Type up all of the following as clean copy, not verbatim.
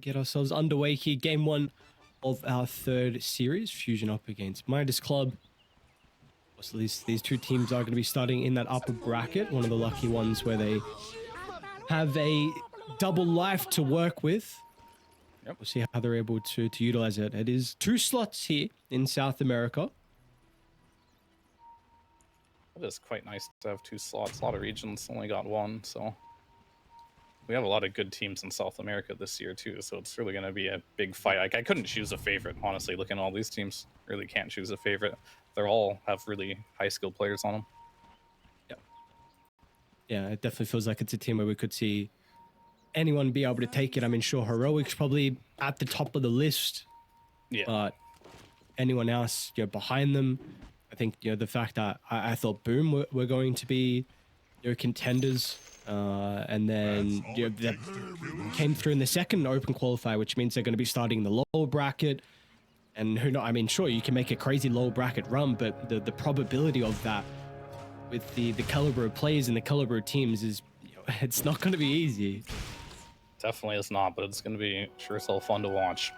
get ourselves underway here. Game 1 of our third series. Fusion up against Midas Club. So these two teams are going to be starting in that upper bracket. One of the lucky ones where they have a double life to work with. Yep. We'll see how they're able to utilize it. It is 2 slots here in South America. It is quite nice to have 2 slots. A lot of regions only got 1, so we have a lot of good teams in South America this year too. So it's really going to be a big fight. Like, I couldn't choose a favorite, honestly. Looking at all these teams, really can't choose a favorite. They all have really high skilled players on them. Yeah, yeah, it definitely feels like it's a team where we could see anyone be able to take it. I mean, sure, Heroic's probably at the top of the list, yeah, but anyone else, behind them. I think, the fact that I thought Boom were going to be, contenders, and then, that came through in the second open qualifier, which means they're going to be starting the lower bracket. And who knows? I mean, sure, you can make a crazy lower bracket run, but the probability of that with the caliber of players and the caliber of teams is, it's not going to be easy. Definitely is not, but it's going to be sure so fun to watch.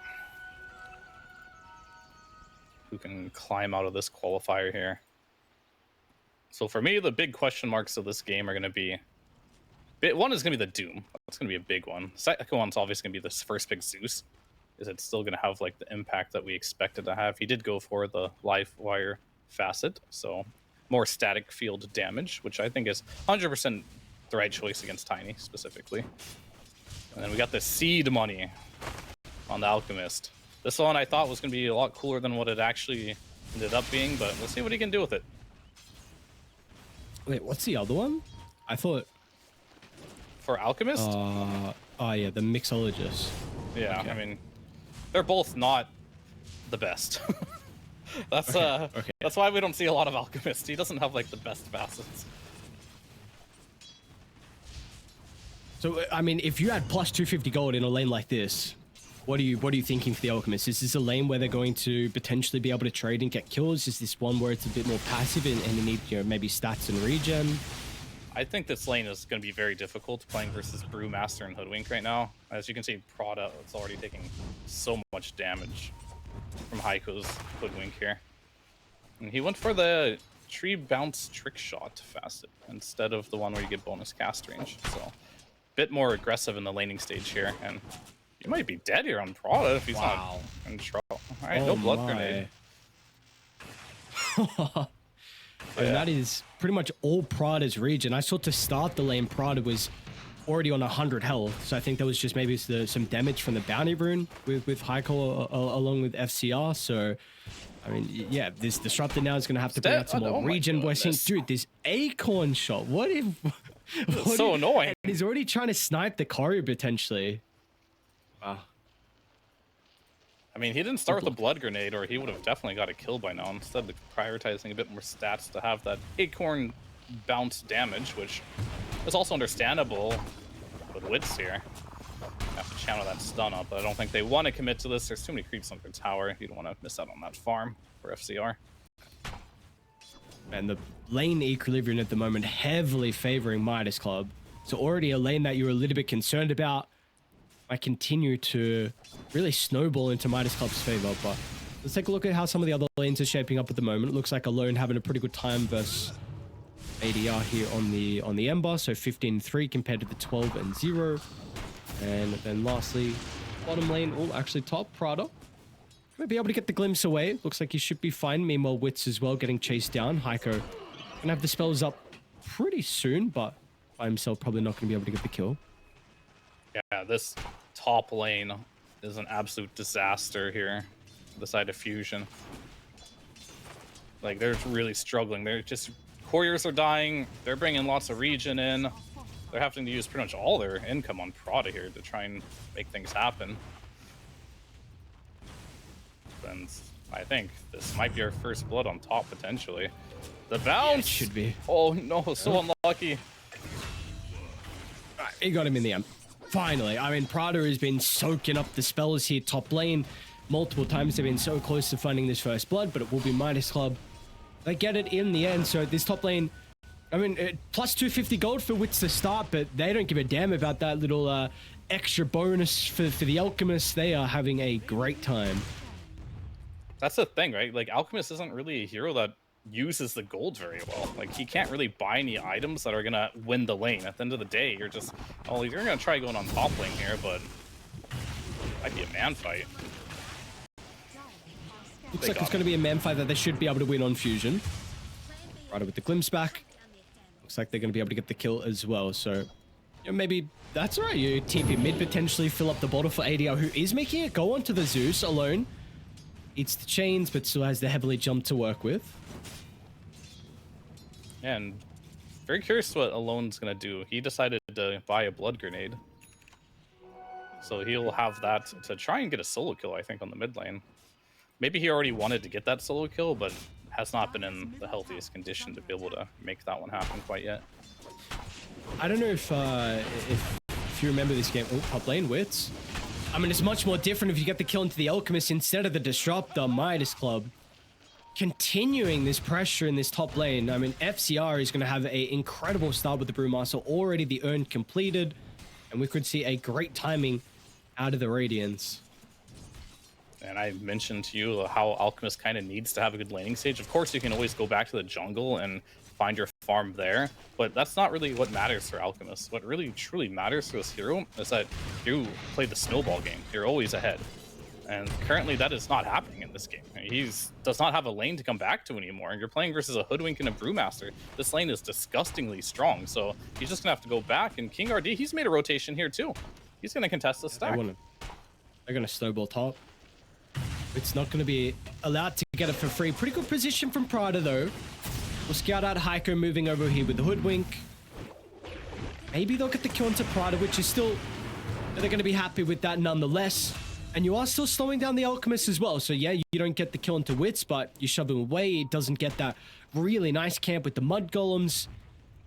Who can climb out of this qualifier here? So for me, the big question marks of this game are going to be... One is going to be the Doom. That's going to be a big one. Second one's obviously going to be this first pick Zeus. Is it still going to have like the impact that we expected to have? He did go for the live wire facet, so more static field damage, which I think is 100% the right choice against Tiny specifically. And then we got the seed money on the Alchemist. This one I thought was going to be a lot cooler than what it actually ended up being, but we'll see what he can do with it. Wait, what's the other one? I thought... For Alchemist? Oh yeah, the Mixologist. Yeah, okay. I mean, they're both not the best. That's okay. That's why we don't see a lot of Alchemist. He doesn't have like the best facets. So I mean, if you had plus 250 gold in a lane like this, what are you thinking for the Alchemist? Is this a lane where they're going to potentially be able to trade and get kills? Is this one where it's a bit more passive and you need maybe stats and regen? I think this lane is going to be very difficult playing versus Brewmaster and Hoodwink right now. As you can see, Prada is already taking so much damage from Heiko's Hoodwink here. And he went for the tree bounce trick shot facet instead of the one where you get bonus cast range. So a bit more aggressive in the laning stage here. And you might be dead here on Prada if he's not in trouble. All right, no blood grenade. And that is pretty much all Prada's region. I saw to start the lane, Prada was already on 100 health, so I think that was just maybe some damage from the bounty rune with Heiko along with FCR. So, I mean, yeah, this Disruptor now is going to have to bring out some more region. We're seeing, dude, this Acorn shot. What if... so annoying. He's already trying to snipe the Courier potentially. Wow. I mean, he didn't start with a blood grenade, or he would have definitely got a kill by now. Instead of prioritizing a bit more stats to have that Acorn bounce damage, which is also understandable with Wits here. Have to channel that stun up, but I don't think they want to commit to this. There's too many creeps on their tower. You don't want to miss out on that farm for FCR. And the lane equilibrium at the moment heavily favoring Midas Club. So already a lane that you were a little bit concerned about. I continue to really snowball into Midas Club's favor, but let's take a look at how some of the other lanes are shaping up at the moment. It looks like Alone having a pretty good time versus ADR here on the Ember, so 15-3 compared to the 12-0. And then lastly, bottom lane, actually top, Prada. Gonna be able to get the glimpse away. Looks like he should be fine. Meanwhile, Wits as well getting chased down. Heiko gonna have the spells up pretty soon, but by himself probably not gonna be able to get the kill. Yeah, this top lane is an absolute disaster here. The side of Fusion. Like, they're really struggling. They're just... Couriers are dying. They're bringing lots of regen in. They're having to use pretty much all their income on Prada here to try and make things happen. And I think this might be our first blood on top, potentially. The bounce! Yeah, it should be. Oh, no, so unlucky. He got him in the end. Finally. I mean, Prada has been soaking up the spells here top lane. Multiple times they've been so close to finding this first blood, but it will be Midas Club. They get it in the end, so this top lane, I mean, plus 250 gold for Wits to start, but they don't give a damn about that little extra bonus for the Alchemist. They are having a great time. That's the thing, right? Like, Alchemist isn't really a hero that uses the gold very well. Like, he can't really buy any items that are gonna win the lane. At the end of the day, you're just, oh, you're gonna try going on top lane here, but might be a man fight. Looks like it's going to be a man fight that they should be able to win on Fusion. Rider with the glimpse back. Looks like they're going to be able to get the kill as well. So, you know, maybe that's all right. You TP mid, potentially fill up the bottle for ADR, who is making it go onto the Zeus alone. Eats the chains, but still has the heavily jump to work with. And very curious what Alone's going to do. He decided to buy a blood grenade. So he'll have that to try and get a solo kill, I think, on the mid lane. Maybe he already wanted to get that solo kill, but has not been in the healthiest condition to be able to make that one happen quite yet. I don't know if you remember this game. Oh, top lane Wits. I mean, it's much more different if you get the kill into the Alchemist instead of the Disruptor. Midas Club continuing this pressure in this top lane. I mean, FCR is going to have an incredible start with the Brewmaster. Already the urn completed, and we could see a great timing out of the Radiance. And I mentioned to you how Alchemist kind of needs to have a good laning stage. Of course, you can always go back to the jungle and find your farm there, but that's not really what matters for Alchemist. What really truly matters for this hero is that you play the snowball game. You're always ahead. And currently that is not happening in this game. He does not have a lane to come back to anymore. And you're playing versus a Hoodwink and a Brewmaster. This lane is disgustingly strong, so he's just gonna have to go back. And King RD, he's made a rotation here too. He's gonna contest the stack. They're gonna snowball top. It's not going to be allowed to get it for free. Pretty good position from Prada, though. We'll scout out Heiko moving over here with the Hoodwink. Maybe they'll get the kill into Prada, which is still... They're going to be happy with that nonetheless. And you are still slowing down the Alchemist as well. So, yeah, you don't get the kill into Wits, but you shove him away. It doesn't get that really nice camp with the Mud Golems.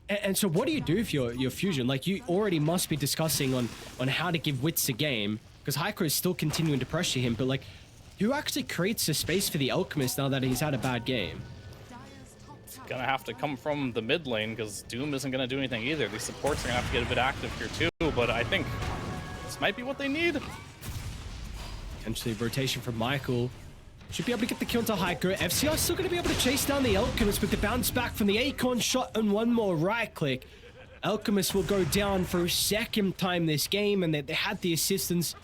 And so what do you do if you're Fusion? Like, you already must be discussing on how to give Wits a game. Because Heiko is still continuing to pressure him, but, like... Who actually creates a space for the Alchemist now that he's had a bad game? It's gonna have to come from the mid lane because Doom isn't gonna do anything either. These supports are gonna have to get a bit active here too, but I think this might be what they need. Potentially rotation from Michael. Should be able to get the kill to Heiko. FCR still gonna be able to chase down the Alchemist with the bounce back from the Acorn shot and one more right click. Alchemist will go down for a second time this game, and they had the assistance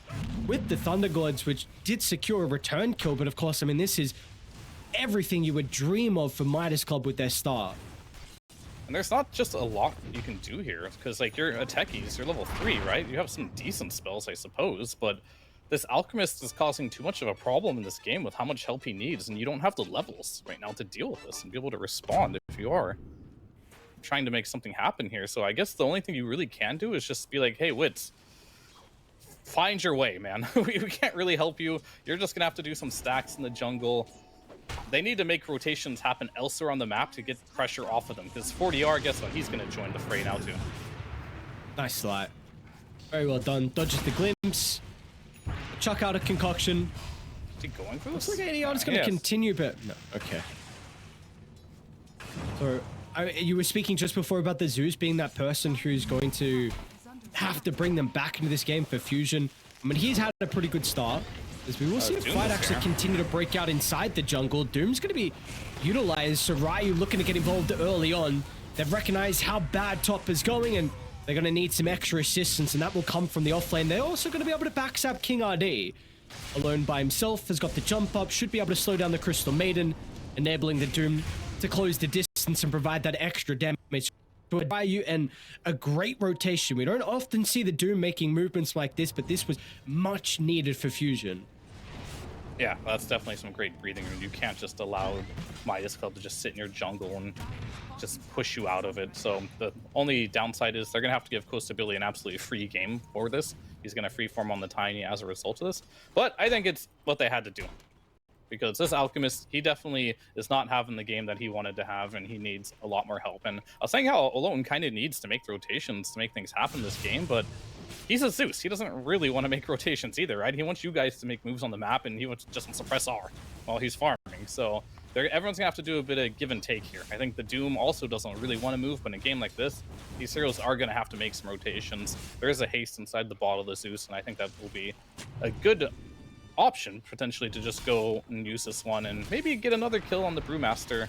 with the Thunder Gods, which did secure a return kill. But of course, I mean, this is everything you would dream of for Midas Club with their start. And there's not just a lot you can do here, because like you're a techies, you're level 3, right? You have some decent spells, I suppose, but this Alchemist is causing too much of a problem in this game with how much help he needs, and you don't have the levels right now to deal with this and be able to respond if you are trying to make something happen here. So I guess the only thing you really can do is just be like, hey, Wits, find your way, man. we can't really help you. You're just gonna have to do some stacks in the jungle. They need to make rotations happen elsewhere on the map to get pressure off of them, because 40R, guess what? He's gonna join the fray now too. Nice slide. Very well done. Dodges the glimpse. Chuck out a concoction. Is he going for this? Looks like ADR is going to continue, but no. Okay. So, you were speaking just before about the Zeus being that person who's going to have to bring them back into this game for Fusion. I mean, he's had a pretty good start. As we will see the fight actually continue to break out inside the jungle. Doom's going to be utilized. So Ryu looking to get involved early on. They've recognized how bad top is going, and they're going to need some extra assistance, and that will come from the offlane. They're also going to be able to backstab King RD. Alone by himself, has got the jump up, should be able to slow down the Crystal Maiden, enabling the Doom to close the distance and provide that extra damage to Ryu, and a great rotation. We don't often see the Doom making movements like this, but this was much needed for Fusion. Yeah, that's definitely some great breathing room. You can't just allow Midas Club to just sit in your jungle and just push you out of it. So the only downside is they're going to have to give Costa Billy an absolutely free game for this. He's going to freeform on the Tiny as a result of this. But I think it's what they had to do. Because this Alchemist, he definitely is not having the game that he wanted to have, and he needs a lot more help. And I was saying how Alone kind of needs to make rotations to make things happen this game, but he's a Zeus. He doesn't really want to make rotations either, right? He wants you guys to make moves on the map, and he just wants to press R while he's farming. So everyone's gonna have to do a bit of give and take here. I think the Doom also doesn't really want to move, but in a game like this, these heroes are gonna have to make some rotations. There is a haste inside the bottle of the Zeus, and I think that will be a good option potentially to just go and use this one and maybe get another kill on the Brewmaster.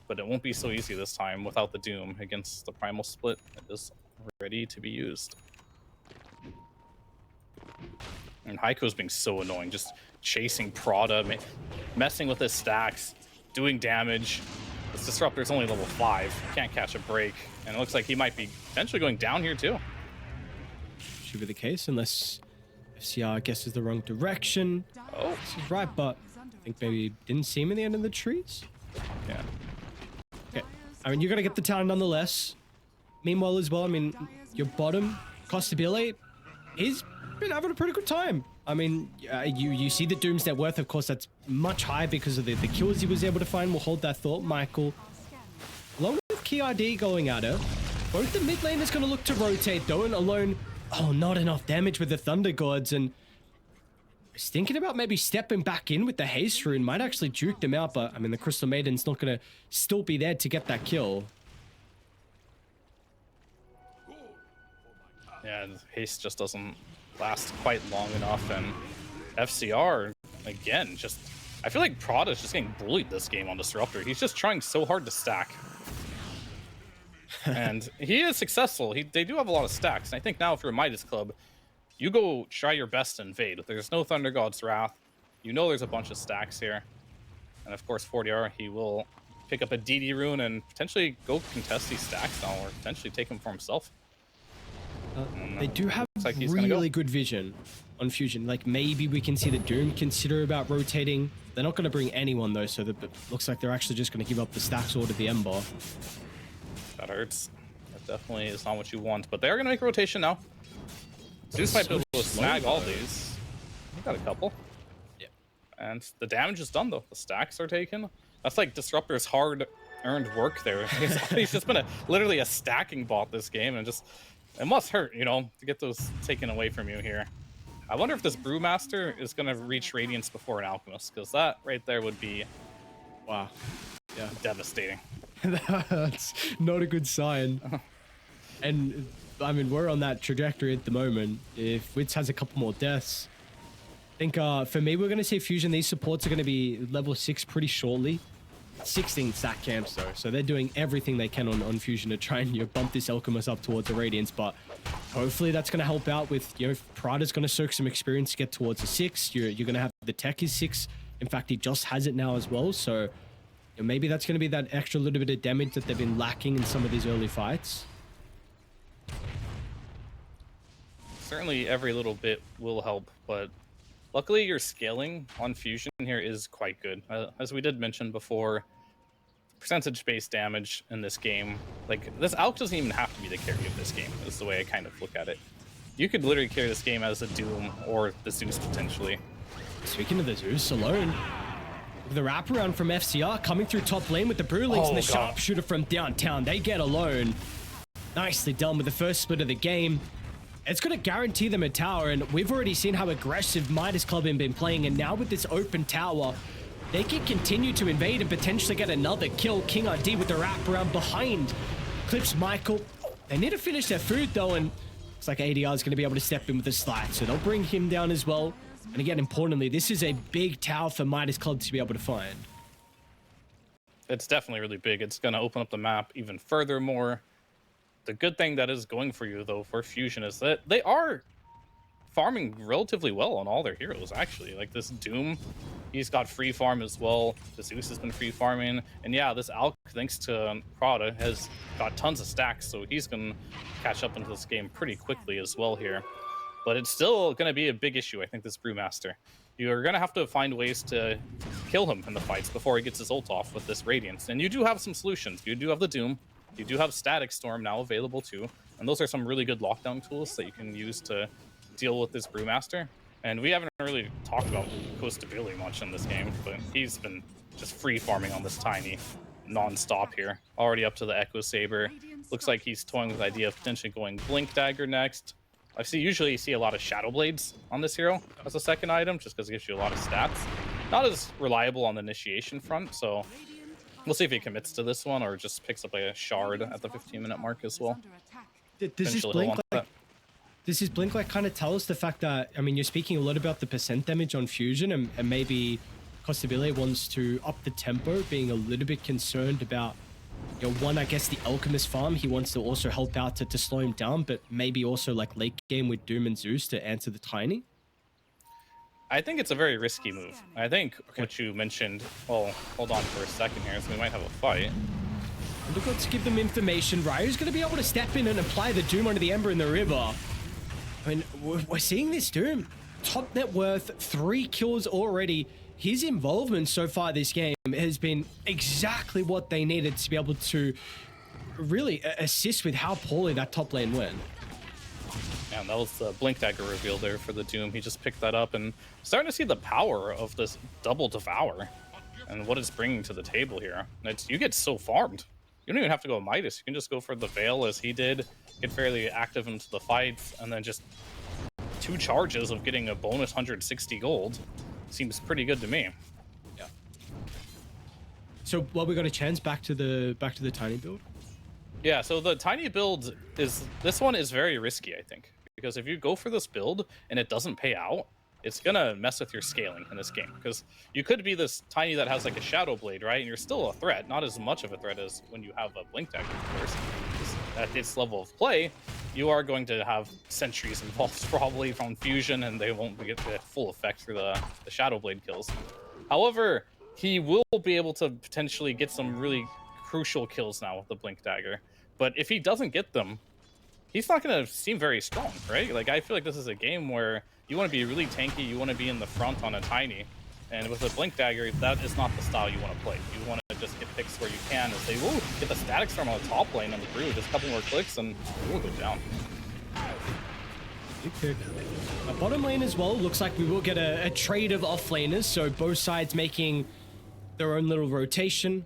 But it won't be so easy this time without the Doom against the Primal Split that is ready to be used. And Heiko's being so annoying, just chasing Prada, messing with his stacks, doing damage. This Disruptor's only level 5, can't catch a break, and it looks like he might be potentially going down here too. Should be the case, unless FCR guesses the wrong direction. Oh, this is right, but I think maybe didn't see him in the end of the trees. Yeah. Okay, I mean, you got to get the town nonetheless. Meanwhile as well, I mean, your bottom, Costabile, he's been having a pretty good time. I mean, you see the Doom's net worth, of course, that's much higher because of the kills he was able to find. We'll hold that thought, Michael. Along with Key ID going at her, both the mid lane is going to look to rotate, though, and alone, oh, not enough damage with the Thunder Gods, and he's thinking about maybe stepping back in with the Haste Rune, might actually juke them out, but I mean, the Crystal Maiden's not going to still be there to get that kill. Yeah, haste just doesn't last quite long enough, and FCR, again, just... I feel like Prada's just getting bullied this game on Disruptor. He's just trying so hard to stack. And he is successful. They do have a lot of stacks, and I think now if you're a Midas Club, you go try your best to invade. There's no Thunder God's Wrath. You know there's a bunch of stacks here. And of course, 40R, he will pick up a DD rune and potentially go contest these stacks now, or potentially take them for himself. They do have like really good vision on Fusion. Like, maybe we can see the Doom consider about rotating. They're not going to bring anyone, though, so it looks like they're actually just going to give up the stacks order the Ember. That hurts. That definitely is not what you want, but they are going to make a rotation now. Zeus might be able to snag all these. We got a couple. Yeah. And the damage is done, though. The stacks are taken. That's like Disruptor's hard-earned work there. He's just been literally a stacking bot this game, and just... It must hurt, you know, to get those taken away from you here. I wonder if this Brewmaster is going to reach Radiance before an Alchemist, because that right there would be... Wow. Yeah. Devastating. That's not a good sign. And, I mean, we're on that trajectory at the moment. If Wits has a couple more deaths, I think for me, we're going to see Fusion. These supports are going to be level 6 pretty shortly. 16 stack camps, though, so they're doing everything they can on Fusion to try and bump this Alchemist up towards the Radiance, but hopefully that's going to help out with, if Prada's going to soak some experience to get towards a 6, you're going to have the tech is 6. In fact, he just has it now as well, so maybe that's going to be that extra little bit of damage that they've been lacking in some of these early fights. Certainly every little bit will help, but luckily your scaling on Fusion here is quite good. As we did mention before, percentage-based damage in this game, like, this Alch doesn't even have to be the carry of this game, is the way I kind of look at it. You could literally carry this game as a Doom or the Zeus potentially. Speaking of the Zeus alone, the wraparound from FCR coming through top lane with the Brewlings and the Sharpshooter from downtown. They get alone. Nicely done with the first split of the game. It's going to guarantee them a tower, and we've already seen how aggressive Midas Club have been playing, and now with this open tower, they can continue to invade and potentially get another kill. King RD with the wraparound behind. Clips Michael. They need to finish their food, though, and looks like ADR is going to be able to step in with a slide, so they'll bring him down as well. And again, importantly, this is a big tower for Midas Club to be able to find. It's definitely really big. It's going to open up the map even furthermore. The good thing that is going for you, though, for Fusion is that they are farming relatively well on all their heroes, actually. Like, this Doom, he's got free farm as well. The Zeus has been free farming. And yeah, this Alch, thanks to Prada, has got tons of stacks, so he's going to catch up into this game pretty quickly as well here. But it's still going to be a big issue, I think, this Brewmaster. You're going to have to find ways to kill him in the fights before he gets his ult off with this Radiance. And you do have some solutions. You do have the Doom. You do have Static Storm now available too, and those are some really good lockdown tools that you can use to deal with this Brewmaster. And we haven't really talked about Costabile much in this game, but he's been just free farming on this tiny non-stop here. Already up to the Echo Saber. Looks like he's toying with the idea of potentially going Blink Dagger next. Usually you see a lot of Shadow Blades on this hero as a second item, just because it gives you a lot of stats. not as reliable on the initiation front, so we'll see if he commits to this one or just picks up like a shard at the 15-minute mark as well. Does this Eventually he'll blink want like? that. Does his blink like kind of tell us the fact that, I mean, you're speaking a lot about the percent damage on fusion, and maybe Costabile wants to up the tempo, being a little bit concerned about, you know, one, I guess the Alchemist farm. He wants to also help out to slow him down, but maybe also like late game with Doom and Zeus to answer the Tiny. I think it's a very risky move. I think what you mentioned, well, hold on for a second here, so we might have a fight. Look, let's give them information. Ryu's going to be able to step in and apply the Doom onto the Ember in the river. I mean, we're seeing this Doom. Top net worth, 3 kills already. His involvement so far this game has been exactly what they needed to be able to really assist with how poorly that top lane went. And that was the Blink Dagger reveal there for the Doom. He just picked that up and starting to see the power of this double devour and what it's bringing to the table here. You get so farmed. You don't even have to go Midas. You can just go for the Veil as he did, get fairly active into the fights, and then just 2 charges of getting a bonus 160 gold. Seems pretty good to me. Yeah. So, well, we got a chance back to the Tiny build. Yeah, so the Tiny build this one is very risky, I think, because if you go for this build and it doesn't pay out, it's gonna mess with your scaling in this game, because you could be this Tiny that has like a Shadow Blade, right? And you're still a threat, not as much of a threat as when you have a Blink Dagger, of course. At this level of play, you are going to have sentries involved probably from fusion, and they won't get the full effect through the Shadow Blade kills. However, he will be able to potentially get some really crucial kills now with the Blink Dagger. But if he doesn't get them, he's not going to seem very strong, right? Like, I feel like this is a game where you want to be really tanky, you want to be in the front on a Tiny, and with a Blink Dagger, that is not the style you want to play. You want to just get picks where you can and say, "Whoa, get the Static Storm on the top lane on the Brew, just a couple more clicks, and we'll go down." Bottom lane as well, looks like we will get a trade of offlaners, so both sides making their own little rotation,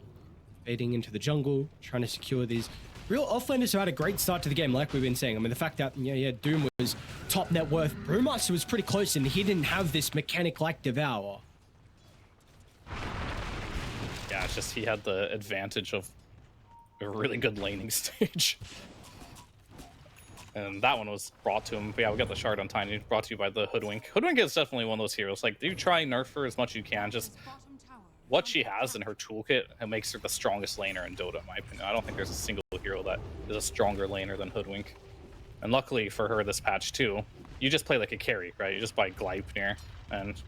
fading into the jungle, trying to secure these real offlaners who had a great start to the game, like we've been saying. I mean, the fact that, yeah, Doom was top net worth, Brewmaster was pretty close, and he didn't have this mechanic like Devour. Yeah, it's just he had the advantage of a really good laning stage. And that one was brought to him. But yeah, we got the shard on Tiny, brought to you by the Hoodwink. Hoodwink is definitely one of those heroes. Like, you try and nerf her as much as you can. Just what she has in her toolkit, it makes her the strongest laner in Dota, in my opinion. I don't think there's a single hero that is a stronger laner than Hoodwink. And luckily for her this patch too, you just play like a carry, right? You just buy Gleipnir and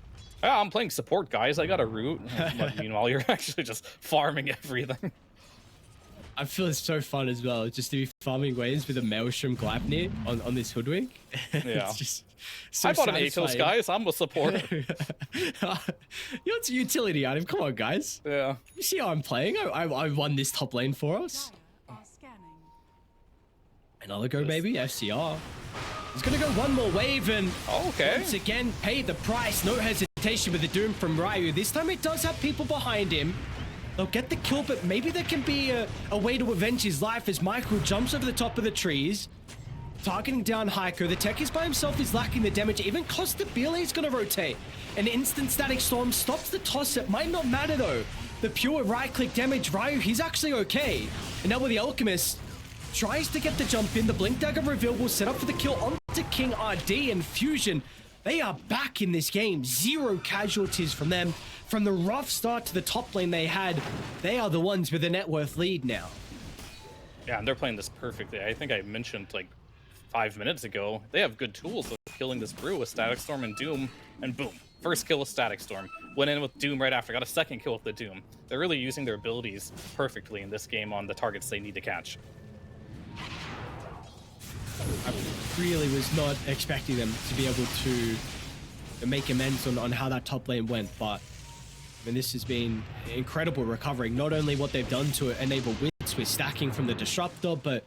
I'm playing support, guys. I got a root. But meanwhile, you're actually just farming everything. I feel it's so fun as well, just to be farming waves with a Maelstrom Gleipnir on this Hoodwink. Yeah. It's just so I bought satisfying. an Atos, guys. I'm a supporter. It's a utility item. Come on, guys. Yeah. You see how I'm playing? I won this top lane for us. Another go, baby. FCR. He's gonna go one more wave and once again pay the price. No hesitation with the Doom from Ryu. This time it does have people behind him. They'll get the kill, but maybe there can be a way to avenge his life as Michael jumps over the top of the trees, targeting down Heiko. The tech is by himself, is lacking the damage. Even Costabile is going to rotate. An instant Static Storm stops the toss. It might not matter though. The pure right-click damage, Ryu, he's actually okay. And now with the Alchemist, tries to get the jump in. The Blink Dagger reveal will set up for the kill onto King RD and Fusion. They are back in this game. 0 casualties from them. From the rough start to the top lane they had, they are the ones with the net worth lead now. Yeah, and they're playing this perfectly. I think I mentioned like 5 minutes ago, they have good tools of killing this Brew with Static Storm and Doom, and boom. First kill with Static Storm. Went in with Doom right after, got a second kill with the Doom. They're really using their abilities perfectly in this game on the targets they need to catch. I really was not expecting them to be able to make amends on how that top lane went, but I mean, this has been incredible recovering. Not only what they've done to enable wins with stacking from the Disruptor, but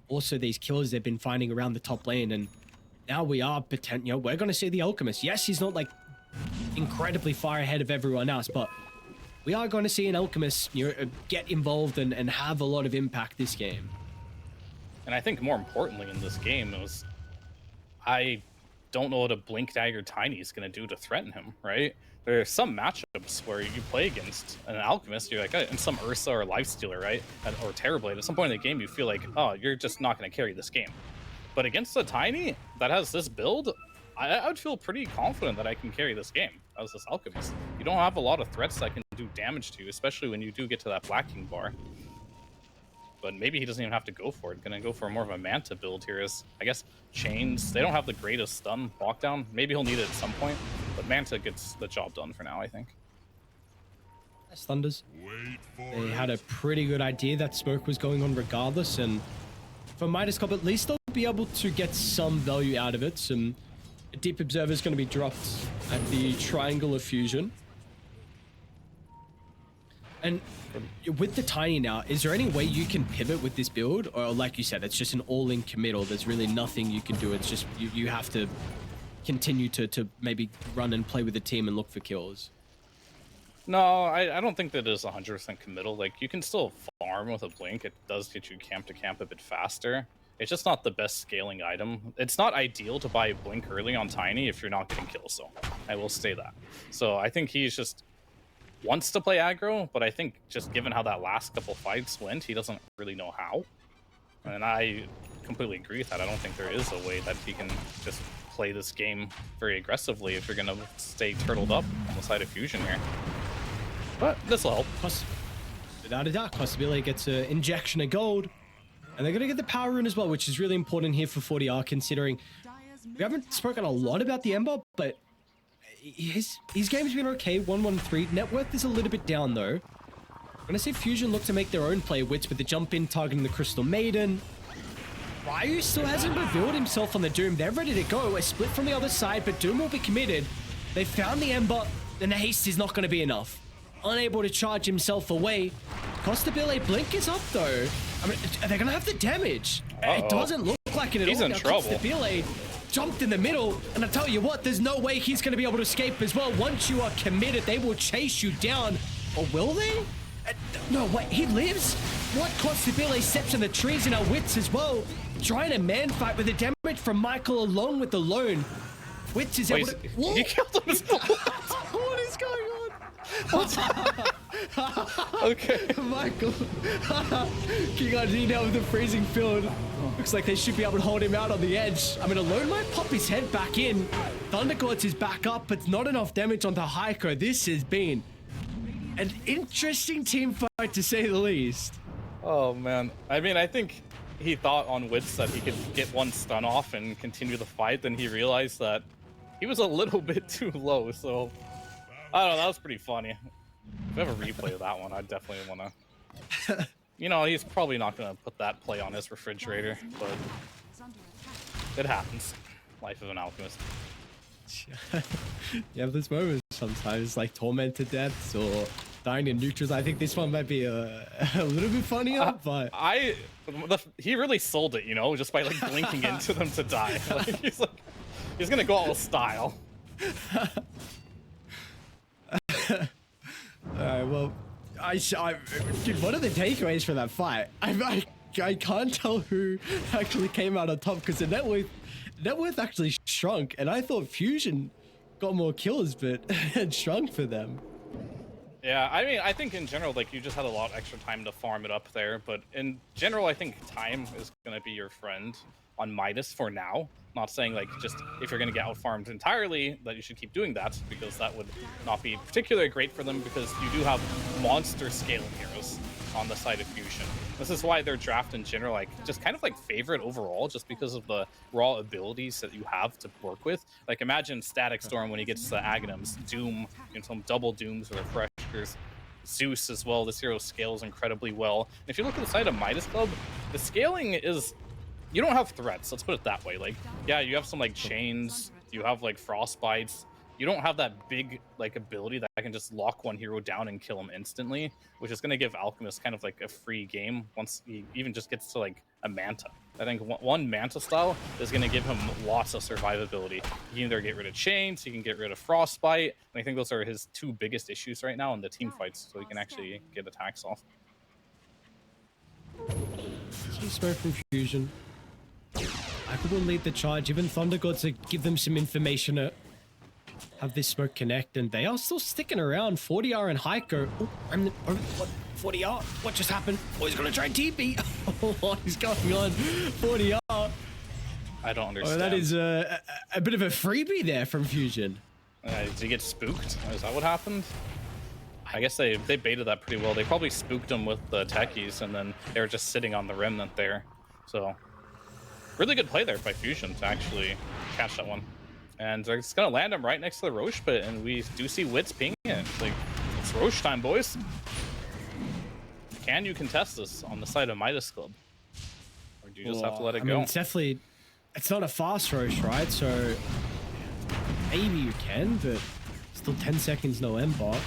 also these kills they've been finding around the top lane. And now we are we're going to see the Alchemist. Yes, he's not like incredibly far ahead of everyone else, but we are going to see an Alchemist get involved and have a lot of impact this game. And I think more importantly in this game I don't know what a Blink Dagger Tiny is going to do to threaten him, right? there's some matchups where you play against an Alchemist, you're like, and some Ursa or Lifestealer, right? Or Terrorblade. At some point in the game, you feel like, oh, you're just not going to carry this game. But against a Tiny that has this build, I would feel pretty confident that I can carry this game as this Alchemist. You don't have a lot of threats that can do damage to you, especially when you do get to that Black King bar. But maybe he doesn't even have to go for it. Gonna go for more of a Manta build here is, I guess, Chains. They don't have the greatest stun lockdown. Maybe he'll need it at some point, but Manta gets the job done for now, I think. Thunders. They had a pretty good idea that smoke was going on regardless, and for Midas Club, at least they'll be able to get some value out of it. Some Deep Observer is going to be dropped at the Triangle of Fusion. And with the Tiny now, is there any way you can pivot with this build? Or like you said, it's just an all-in committal. There's really nothing you can do. It's just you have to continue to maybe run and play with the team and look for kills. No, I don't think that is 100% committal. Like, you can still farm with a Blink. It does get you camp to camp a bit faster. It's just not the best scaling item. It's not ideal to buy Blink early on Tiny if you're not getting kills, so I will say that. So I think he's just wants to play aggro, but I think just given how that last couple fights went, he doesn't really know how. And I completely agree with that. I don't think there is a way that he can just play this game very aggressively if you're going to stay turtled up on the side of Fusion here. But this will help. Without a doubt, Possibility gets an injection of gold. And they're going to get the power rune as well, which is really important here for 40R, considering we haven't spoken a lot about the Ember, but his game's been okay, 1-1-3. Net worth is a little bit down, though. I'm going to see Fusion look to make their own play, Wits with the jump in, targeting the Crystal Maiden. Ryu still hasn't revealed himself on the Doom. They're ready to go. A split from the other side, but Doom will be committed. They found the Ember, and the haste is not going to be enough. Unable to charge himself away. Costabile Blink is up, though. I mean, they're going to have the damage. It doesn't look like it at all. He's in trouble. Costabile jumped in the middle, and I tell you what, there's no way he's going to be able to escape as well. Once you are committed, they will chase you down. Or will they? No, wait, he lives? What? Costabile steps in the trees in our Wits as well. Trying a man fight with the damage from Michael along with the lone. Wits is able to... He killed him. What is going on? Okay. Michael. King RG now with the freezing field. Looks like they should be able to hold him out on the edge. I mean, Alone might pop his head back in. Thundergords is back up, but not enough damage onto Heiko. This has been an interesting team fight, to say the least. Oh, man. I mean, I think he thought on Wits that he could get one stun off and continue the fight. Then he realized that he was a little bit too low, so... I don't know, that was pretty funny. If we have a replay of that one, I definitely want to... You know, he's probably not going to put that play on his refrigerator, but it happens. Life of an alchemist. You have this moment sometimes, like tormented deaths or dying in neutrals. I think this one might be a little bit funnier, but... He really sold it, you know, just by like blinking into them to die. Like, he's going to go all style. Alright, well, dude, what are the takeaways from that fight? I can't tell who actually came out on top, because the net worth actually shrunk, and I thought Fusion got more kills, but it shrunk for them. Yeah, I mean, I think in general, like, you just had a lot extra time to farm it up there, but in general, I think time is going to be your friend on Midas for now. Not saying, like, just if you're going to get out-farmed entirely, that you should keep doing that, because that would not be particularly great for them, because you do have monster scaling heroes on the side of Fusion. This is why their draft in general, like, just kind of like favorite overall, just because of the raw abilities that you have to work with. Like, imagine Static Storm when he gets the Aghanims, Doom, you know, some double Dooms or Refreshers, Zeus as well. This hero scales incredibly well. And if you look at the side of Midas Club, the scaling is... You don't have threats, let's put it that way. Like, yeah, you have some, like, chains, you have, like, frostbites. You don't have that big, like, ability that can just lock one hero down and kill him instantly, which is going to give Alchemist kind of, like, a free game once he even just gets to, like, a Manta. I think one Manta style is going to give him lots of survivability. He can either get rid of chains, he can get rid of frostbite, and I think those are his two biggest issues right now in the team fights, so he can actually get attacks off. Smoke from Fusion. I will lead the charge. Even Thunder God to give them some information. have this smoke connect, and they are still sticking around. 40R and Heiko. Oh, what? 40R? What just happened? Oh, he's gonna try and TP. What is going on? 40R. I don't understand. Oh, that is a bit of a freebie there from Fusion. Did he get spooked? Is that what happened? I guess they baited that pretty well. They probably spooked him with the techies, and then they were just sitting on the remnant there. So, really good play there by Fusion to actually catch that one. And it's going to land him right next to the Roche pit, and we do see Wits pinging it. Like, it's Roche time, boys. Can you contest this on the side of Midas Club? Or do you just have to let it go? Mean, it's definitely... It's not a fast Roche, right? So, maybe you can, but still 10 seconds, no Ember.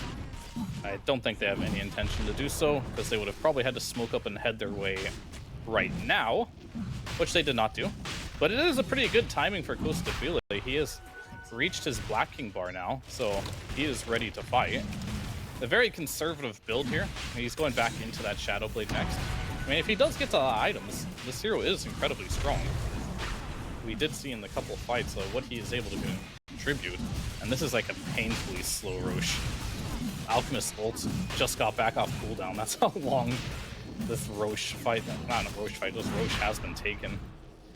I don't think they have any intention to do so, because they would have probably had to smoke up and head their way right now, which they did not do. But it is a pretty good timing for Costabile. He has reached his Black King bar now, so he is ready to fight. A very conservative build here. He's going back into that Shadow Blade next. I mean, if he does get to items, this hero is incredibly strong. We did see in the couple fights what he is able to contribute, and this is like a painfully slow Roche. Alchemist ult just got back off cooldown. That's how long this Roche fight, not a Roche fight, this Roche has been taken.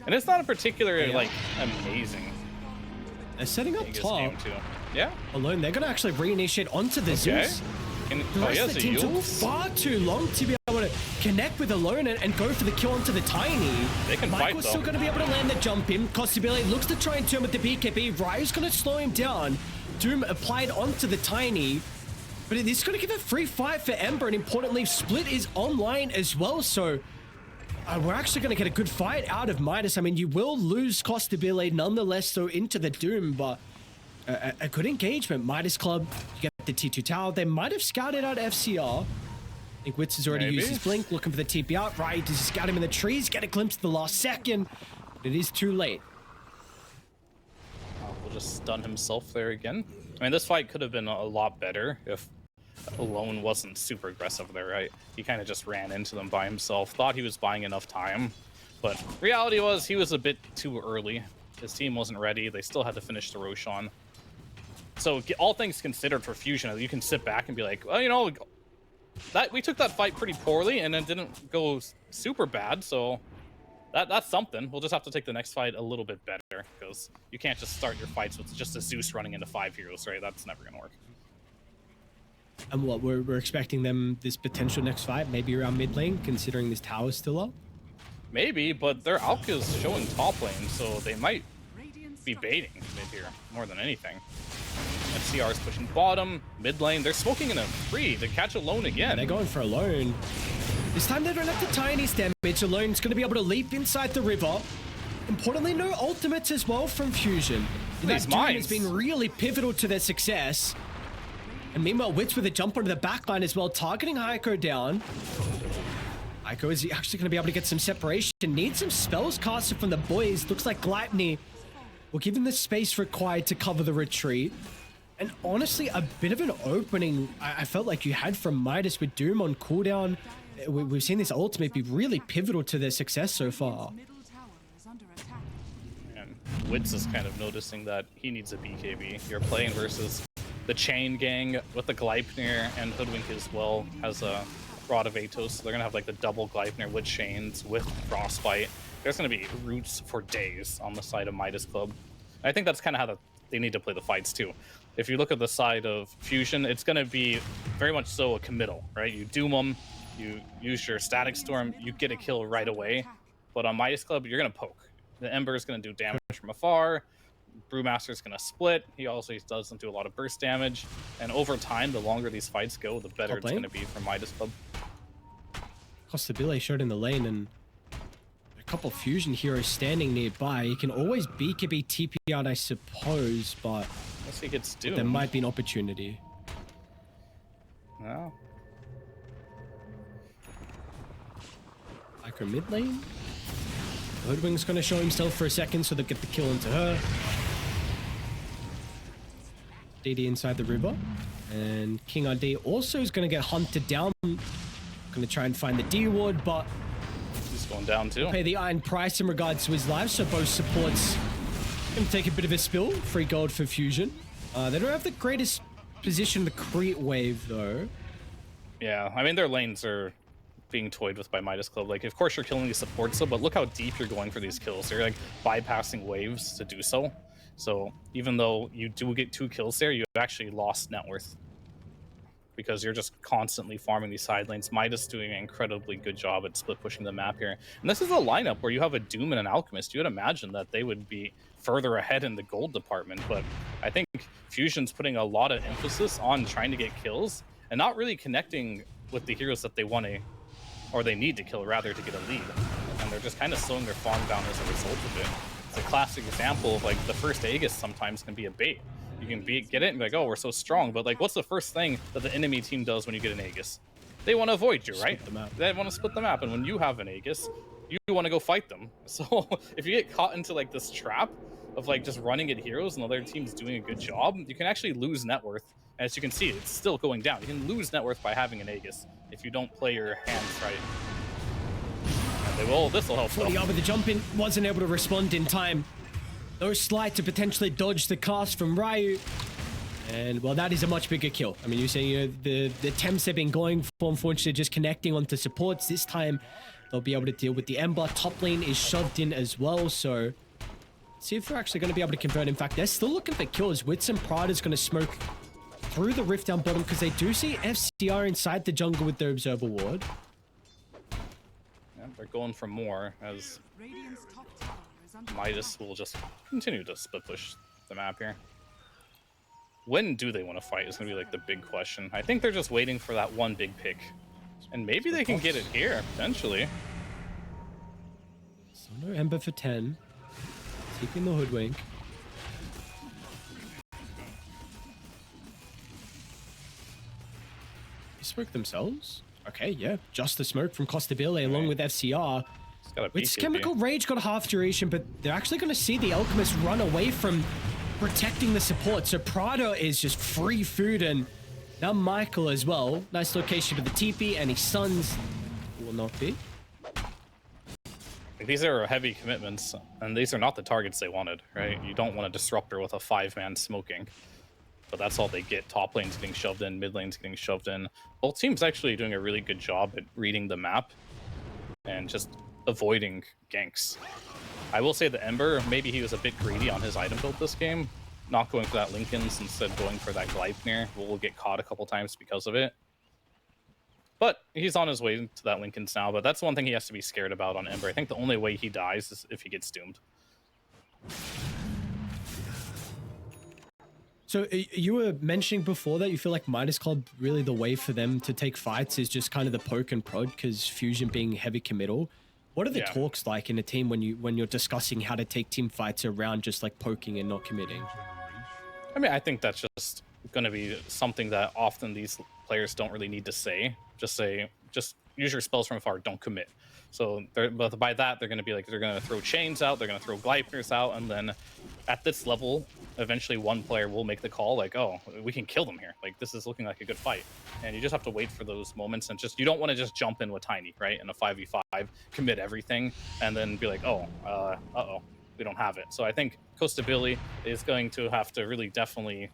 And it's not a particularly like amazing. They're setting up top. Yeah. Alone, they're gonna actually reinitiate onto the Zeus. The rest of the team took far too long to be able to connect with Alone and go for the kill onto the Tiny. They can Michael's fight, still gonna be able to land the jump in. Costabile looks to try and turn with the BKB. Ryu's gonna slow him down. Doom applied onto the Tiny. But it is going to give a free fight for Ember, and importantly, Split is online as well, so we're actually going to get a good fight out of Midas. I mean, you will lose Costabile nonetheless, so into the Doom, but a good engagement. Midas Club, you get the T2 tower. They might have scouted out FCR. I think Wits has already used his blink, looking for the TP out. Right, does he scout him in the trees? Get a glimpse of the last second. It is too late. We'll just stun himself there again. I mean, this fight could have been a lot better if Alone wasn't super aggressive there, right? He kind of just ran into them by himself, thought he was buying enough time, but reality was he was a bit too early. His team wasn't ready. They still had to finish the Roche on. So all things considered for Fusion, you can sit back and be like, well, you know, that we took that fight pretty poorly and it didn't go super bad, so that's something. We'll just have to take the next fight a little bit better, because you can't just start your fights with just a Zeus running into 5 heroes, right? That's never gonna work. And what, we're expecting them this potential next fight, maybe around mid lane, considering this tower's still up? Maybe, but their Alk is showing top lane, so they might be baiting mid here more than anything. FCR is pushing bottom, mid lane. They're smoking in a 3 to catch Alone again. And they're going for Alone. This time they don't have the tiniest damage. Alone's going to be able to leap inside the river. Importantly, no ultimates as well from Fusion. That Doom has been really pivotal to their success. And meanwhile, Wits with a jump onto the backline as well, targeting Heiko down. Heiko is actually going to be able to get some separation. Needs some spells casted from the boys. Looks like Gleipnir will give him the space required to cover the retreat. And honestly, a bit of an opening I felt like you had from Midas with Doom on cooldown. We've seen this ultimate be really pivotal to their success so far. And Wits is kind of noticing that he needs a BKB. You're playing versus the Chain Gang with the Gleipnir, and Hoodwink as well has a Rod of Atos. So they're going to have like the double Gleipnir with Chains, with Frostbite. There's going to be roots for days on the side of Midas Club. And I think that's kind of how they need to play the fights too. If you look at the side of Fusion, it's going to be very much so a committal, right? You doom them, you use your Static Storm, you get a kill right away. But on Midas Club, you're going to poke. The Ember is going to do damage from afar. Brewmaster's going to split. He also doesn't do a lot of burst damage. And over time, the longer these fights go, the better it's going to be for Midas Club. Costabile showed in the lane, and a couple Fusion heroes standing nearby. You can always BKB TP out, I suppose, but unless he gets doomed, there might be an opportunity. No. Like her mid lane. Hoodwing's going to show himself for a second so they'll get the kill into her. DD inside the river. And King RD also is going to get hunted down. Going to try and find the D ward, but he's going down too. Pay the iron price in regards to his life, so both supports going to take a bit of a spill. Free gold for Fusion. They don't have the greatest position to create wave though. Yeah, I mean, their lanes are being toyed with by Midas Club. Like, of course you're killing these supports, though, but look how deep you're going for these kills. They're like bypassing waves to do so. So even though you do get 2 kills there, you've actually lost net worth because you're just constantly farming these side lanes. Midas doing an incredibly good job at split pushing the map here. And this is a lineup where you have a Doom and an Alchemist. You would imagine that they would be further ahead in the gold department, but I think Fusion's putting a lot of emphasis on trying to get kills and not really connecting with the heroes that they want to, or they need to kill rather, to get a lead. And they're just kind of slowing their farm down as a result of it. It's a classic example of like the first Aegis sometimes can be a bait. You can get it and be like, oh, we're so strong, but like, what's the first thing that the enemy team does when you get an Aegis? They want to avoid you, right? They want to split the map, and when you have an Aegis, you want to go fight them. So if you get caught into like this trap of like just running at heroes and other teams doing a good job, you can actually lose net worth. And as you can see, it's still going down. You can lose net worth by having an Aegis if you don't play your hands right. And they will. This will help. But the jump in wasn't able to respond in time. No slide to potentially dodge the cast from Ryu. And, well, that is a much bigger kill. I mean, you're saying, you know, the attempts they've been going for, unfortunately, just connecting onto supports. This time, they'll be able to deal with the Ember. Top lane is shoved in as well, so see if they're actually going to be able to convert. In fact, they're still looking for kills. Wits and Pride is going to smoke through the rift down bottom because they do see FCR inside the jungle with their Observer Ward. Yeah, they're going for more as Midas will just continue to split push the map here. When do they want to fight is going to be like the big question. I think they're just waiting for that one big pick. And maybe they can get it here, potentially. So no Ember for 10. Taking the Hoodwink. They smoke themselves? Okay, yeah. Just the smoke from Costabile along with FCR. With Chemical Rage got half duration, but they're actually going to see the Alchemist run away from protecting the support. So Prada is just free food, and now Michael as well. Nice location for the TP, and his sons will not be. These are heavy commitments, and these are not the targets they wanted, right? You don't want a disruptor with a 5-man smoking, but that's all they get. Top lane's getting shoved in, mid lane's getting shoved in. Both teams actually doing a really good job at reading the map and just avoiding ganks. I will say the Ember, maybe he was a bit greedy on his item build this game, not going for that Linken's instead going for that Gleipnir. We'll get caught a couple times because of it. But he's on his way to that Linken's now, but that's one thing he has to be scared about on Ember. I think the only way he dies is if he gets doomed. So you were mentioning before that you feel like Midas Club, really the way for them to take fights is just kind of the poke and prod, because Fusion being heavy committal. What are the talks like in a team when you're discussing how to take team fights around just like poking and not committing? I mean, I think that's just going to be something that often these players don't really need to say. Just use your spells from afar, don't commit. So, but by that, they're going to be like, they're going to throw chains out, they're going to throw Gleipnirs out, and then at this level, eventually one player will make the call like, oh, we can kill them here. Like, this is looking like a good fight. And you just have to wait for those moments, and you don't want to just jump in with Tiny, right? In a 5v5, commit everything, and then be like, oh, uh-oh, we don't have it. So I think Costabile is going to have to really definitely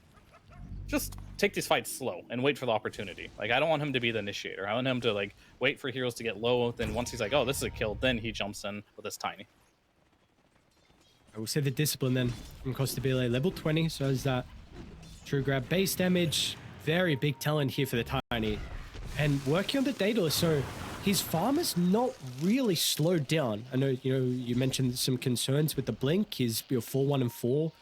just take these fights slow and wait for the opportunity. Like, I don't want him to be the initiator. I want him to like wait for heroes to get low. Then once he's like, oh, this is a kill, then he jumps in with his Tiny. I will say the discipline then from Costabile, level 20. So is that true grab base damage. Very big talent here for the Tiny. And working on the data, so his farm is not really slowed down. I know, you mentioned some concerns with the blink. He's 4-1 and 4.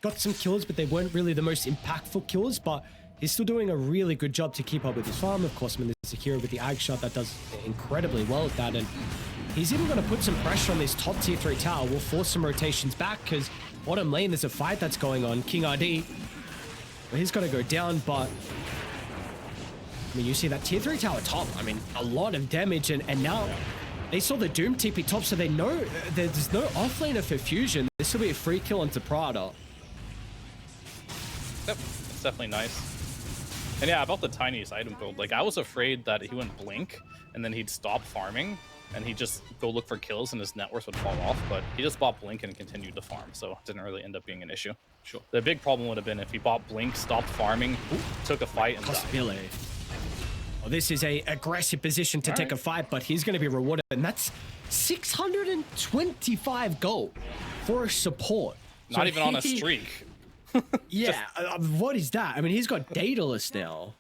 Got some kills, but they weren't really the most impactful kills, but he's still doing a really good job to keep up with his farm. Of course, I mean, there's a hero with the Ag Shot that does incredibly well at that, and he's even going to put some pressure on this top tier 3 tower. We'll force some rotations back, because bottom lane, there's a fight that's going on. King RD, well, he's got to go down, but I mean, you see that tier 3 tower top, I mean, a lot of damage, and now they saw the Doom TP top, so they know there's no offlaner for Fusion. This will be a free kill onto Prada. Yep, it's definitely nice. And yeah, about the Tiny's item build, like, I was afraid that he wouldn't blink and then he'd stop farming. and he just go look for kills and his net worth would fall off, but he just bought Blink and continued to farm, so it didn't really end up being an issue. Sure. The big problem would have been if he bought Blink, stopped farming, took a fight, and died. Well, this is a aggressive position to take a fight, but he's going to be rewarded, and that's 625 gold for a support. Not even on a streak. Yeah, what is that? I mean, he's got Daedalus now.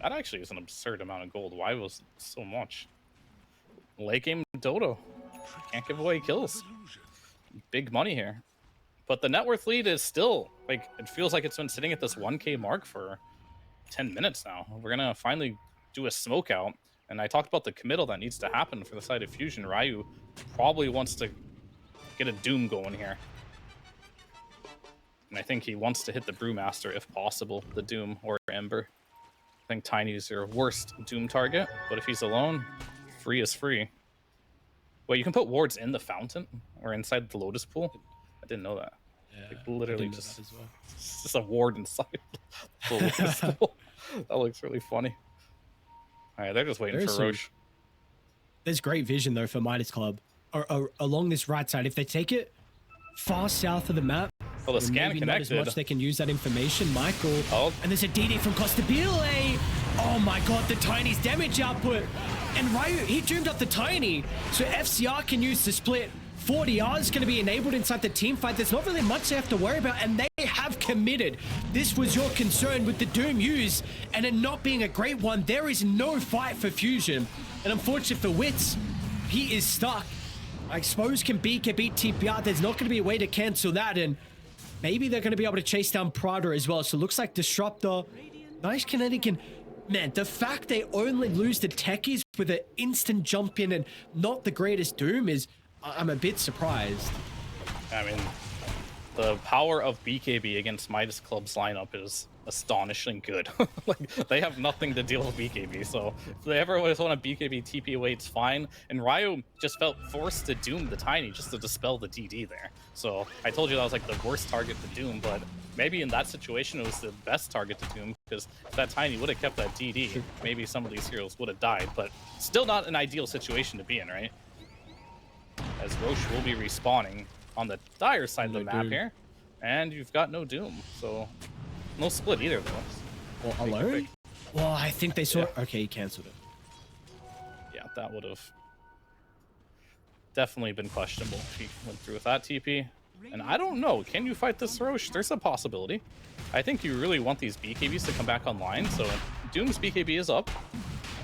That actually is an absurd amount of gold. Why was so much? Late game Dodo. Can't give away kills. Big money here. But the net worth lead is still, like, it feels like it's been sitting at this 1K mark for 10 minutes now. We're going to finally do a smoke out. And I talked about the committal that needs to happen for the side of Fusion. Ryu probably wants to get a Doom going here. And I think he wants to hit the Brewmaster if possible, the Doom or Ember. I think Tiny's your worst Doom target, but if he's alone, free is free. Wait, you can put wards in the fountain or inside the Lotus Pool? I didn't know that. Yeah, like, literally just, as well. just a ward inside the Lotus Pool. That looks really funny. All right, they're just waiting for Roche. There's great vision, though, for Midas Club. Or along this right side, if they take it far south of the map, well, the scan maybe connected. Not as much they can use that information. Michael. Oh. And there's a DD from Costabile. Oh my god, the Tiny's damage output. And Ryu, he doomed up the Tiny. So FCR can use the split. 40R is going to be enabled inside the team fight. There's not really much they have to worry about. And they have committed. This was your concern with the Doom use. And it not being a great one. There is no fight for Fusion. And unfortunately for Wits, he is stuck. I suppose can beat TPR. There's not going to be a way to cancel that. And maybe they're going to be able to chase down Prada as well. So it looks like Disruptor. Nice kinetic. And man, the fact they only lose the techies with an instant jump in and not the greatest Doom is, I'm a bit surprised. I mean, the power of BKB against Midas Club's lineup is astonishingly good. Like, they have nothing to deal with BKB, so if they ever always want a BKB TP away, it's fine. And Ryu just felt forced to Doom the Tiny just to dispel the DD there. So I told you that was like the worst target to Doom, but maybe in that situation it was the best target to Doom, because if that Tiny would have kept that DD, maybe some of these heroes would have died, but still not an ideal situation to be in, right? As Roche will be respawning on the dire side of the map here, and you've got no Doom, so no split either, though. Well, alone? Well, I think they saw... Yeah. Okay, he cancelled it. Yeah, that would have definitely been questionable if he went through with that TP. And I don't know, can you fight this Roche? There's a possibility. I think you really want these BKBs to come back online, so Doom's BKB is up.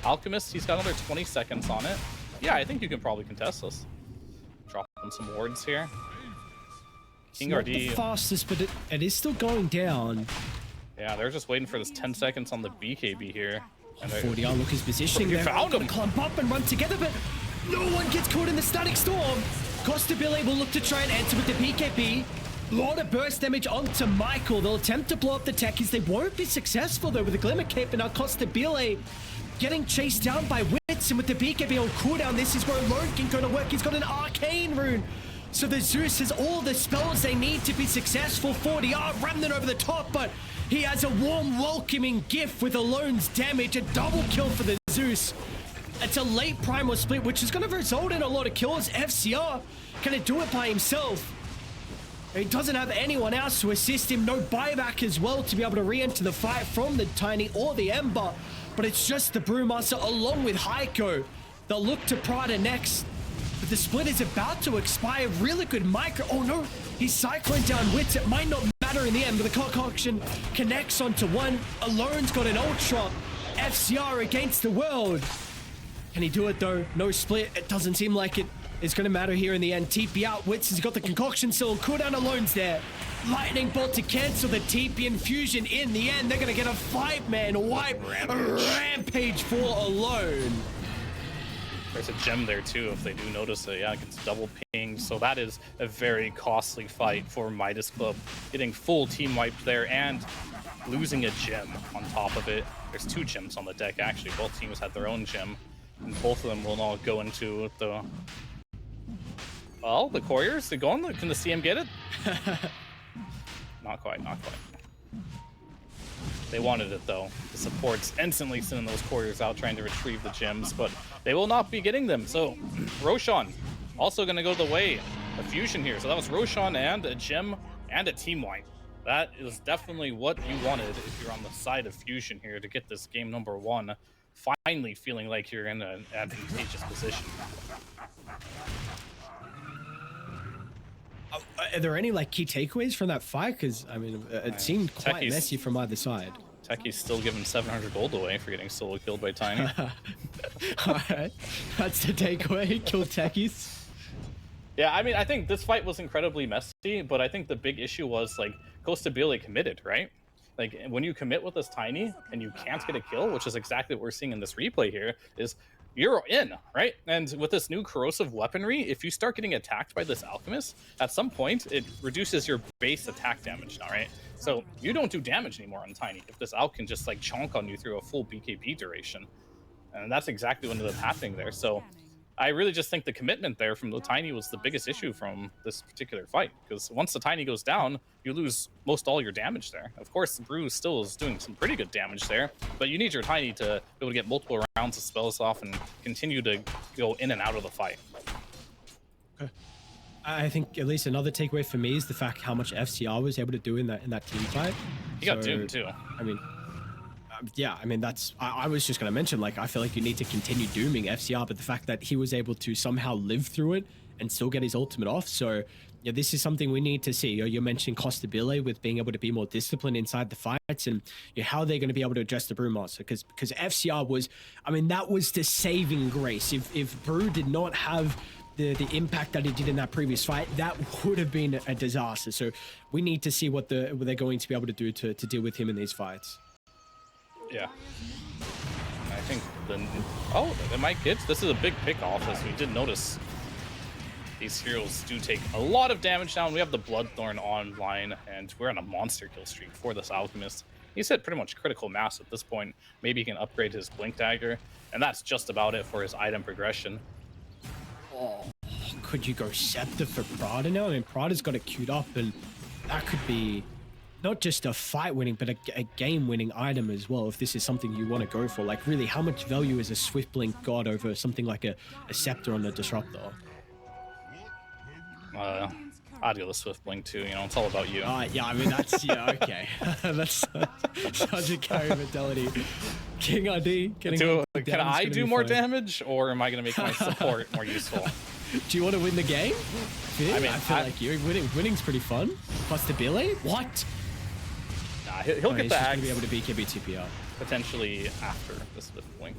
Alchemist, he's got another 20 seconds on it. Yeah, I think you can probably contest this. Drop him some wards here. King it's not RD. the fastest, but it is still going down. Yeah, they're just waiting for this 10 seconds on the BKB here. And 40R, look his positioning. You They're found him. gonna clump up and run together, but no one gets caught in the static storm. Costabile will look to try and enter with the BKB. Lot of burst damage onto Michael. They'll attempt to blow up the techies. They won't be successful though with the Glimmer Cape, and now Costabile getting chased down by Wits, and with the BKB on cooldown, this is where Logan gonna work. He's got an arcane rune. So the Zeus has all the spells they need to be successful. 40R Remnant over the top, but he has a warm welcoming gift with Alone's damage. A double kill for the Zeus. It's a late primal split, which is going to result in a lot of kills. FCR can do it by himself. He doesn't have anyone else to assist him. No buyback as well to be able to re-enter the fight from the Tiny or the Ember. But it's just the Brewmaster along with Heiko. They'll look to Prada next. But the split is about to expire. Really good micro. Oh no, he's cycling down Wits. It might not matter in the end, but the concoction connects onto one. Alone's got an ultra. FCR against the world. Can he do it though? No split. It doesn't seem like it is going to matter here in the end. TP out. Wits has got the concoction still. Cooldown Alone's there. Lightning bolt to cancel the TP infusion. In the end, they're going to get a 5-man wipe. Rampage for Alone. There's a gem there too, if they do notice it. Yeah, it gets double pinged. So that is a very costly fight for Midas Club. Getting full team wiped there and losing a gem on top of it. There's 2 gems on the deck, actually. Both teams had their own gem. And both of them will now go into the... Well, the couriers, they going? Can the CM get it? Not quite, not quite. They wanted it though. The supports instantly sending those couriers out trying to retrieve the gems, but they will not be getting them. So Roshan also going to go the way of Fusion here. So that was Roshan and a gem and a team wipe. That is definitely what you wanted if you're on the side of Fusion here to get this game number 1, finally feeling like you're in an advantageous position. Are there any like key takeaways from that fight? Because I mean, it seemed quite messy from either side. Techie's still giving 700 gold away for getting solo killed by Tiny. All right, that's the takeaway. Kill Techies. Yeah, I mean, I think this fight was incredibly messy, but I think the big issue was like Costabile committed, right? Like when you commit with this Tiny and you can't get a kill, which is exactly what we're seeing in this replay here, is you're in, right? And with this new corrosive weaponry, if you start getting attacked by this alchemist, at some point it reduces your base attack damage now, right? So you don't do damage anymore on Tiny if this alch can just like chonk on you through a full BKB duration. And that's exactly what ended up happening there. So I really just think the commitment there from the Tiny was the biggest issue from this particular fight, because once the Tiny goes down, you lose most all your damage there. Of course, the Brew still is doing some pretty good damage there, but you need your Tiny to be able to get multiple rounds of spells off and continue to go in and out of the fight. Okay. I think at least another takeaway for me is the fact how much FCR was able to do in that team fight. He got doomed too. I mean, yeah, I mean, that's, I was just going to mention, like, I feel like you need to continue dooming FCR, but the fact that he was able to somehow live through it and still get his ultimate off. So, yeah, this is something we need to see. You mentioned Costabile with being able to be more disciplined inside the fights, and how they're going to be able to address the Brewmaster, because FCR was, I mean, that was the saving grace. If Brew did not have the impact that he did in that previous fight, that would have been a disaster. So we need to see what they're going to be able to do to deal with him in these fights. Yeah. I think they might get, this is a big pick off, as we did notice these heroes do take a lot of damage down. We have the Bloodthorn online, and we're on a monster kill streak for this Alchemist. He's hit pretty much critical mass at this point. Maybe he can upgrade his Blink Dagger, and that's just about it for his item progression. Oh, could you go Scepter for Prada now? I mean, Prada's got it queued up, and that could be not just a fight winning, but a game winning item as well, if this is something you want to go for. Like, really, how much value is a Swift Blink God over something like a Scepter on the Disruptor? I'd go the Swift Blink too, you know, it's all about you. Yeah, I mean, that's, yeah, okay. That's such a carry mentality. King ID, can I do more damage, or am I going to make my support more useful? Do you want to win the game? I mean, I feel like you winning's pretty fun. Plus the Billy? What? Nah, he'll get the axe. Be able to BKB TPR potentially after the Swift Blink.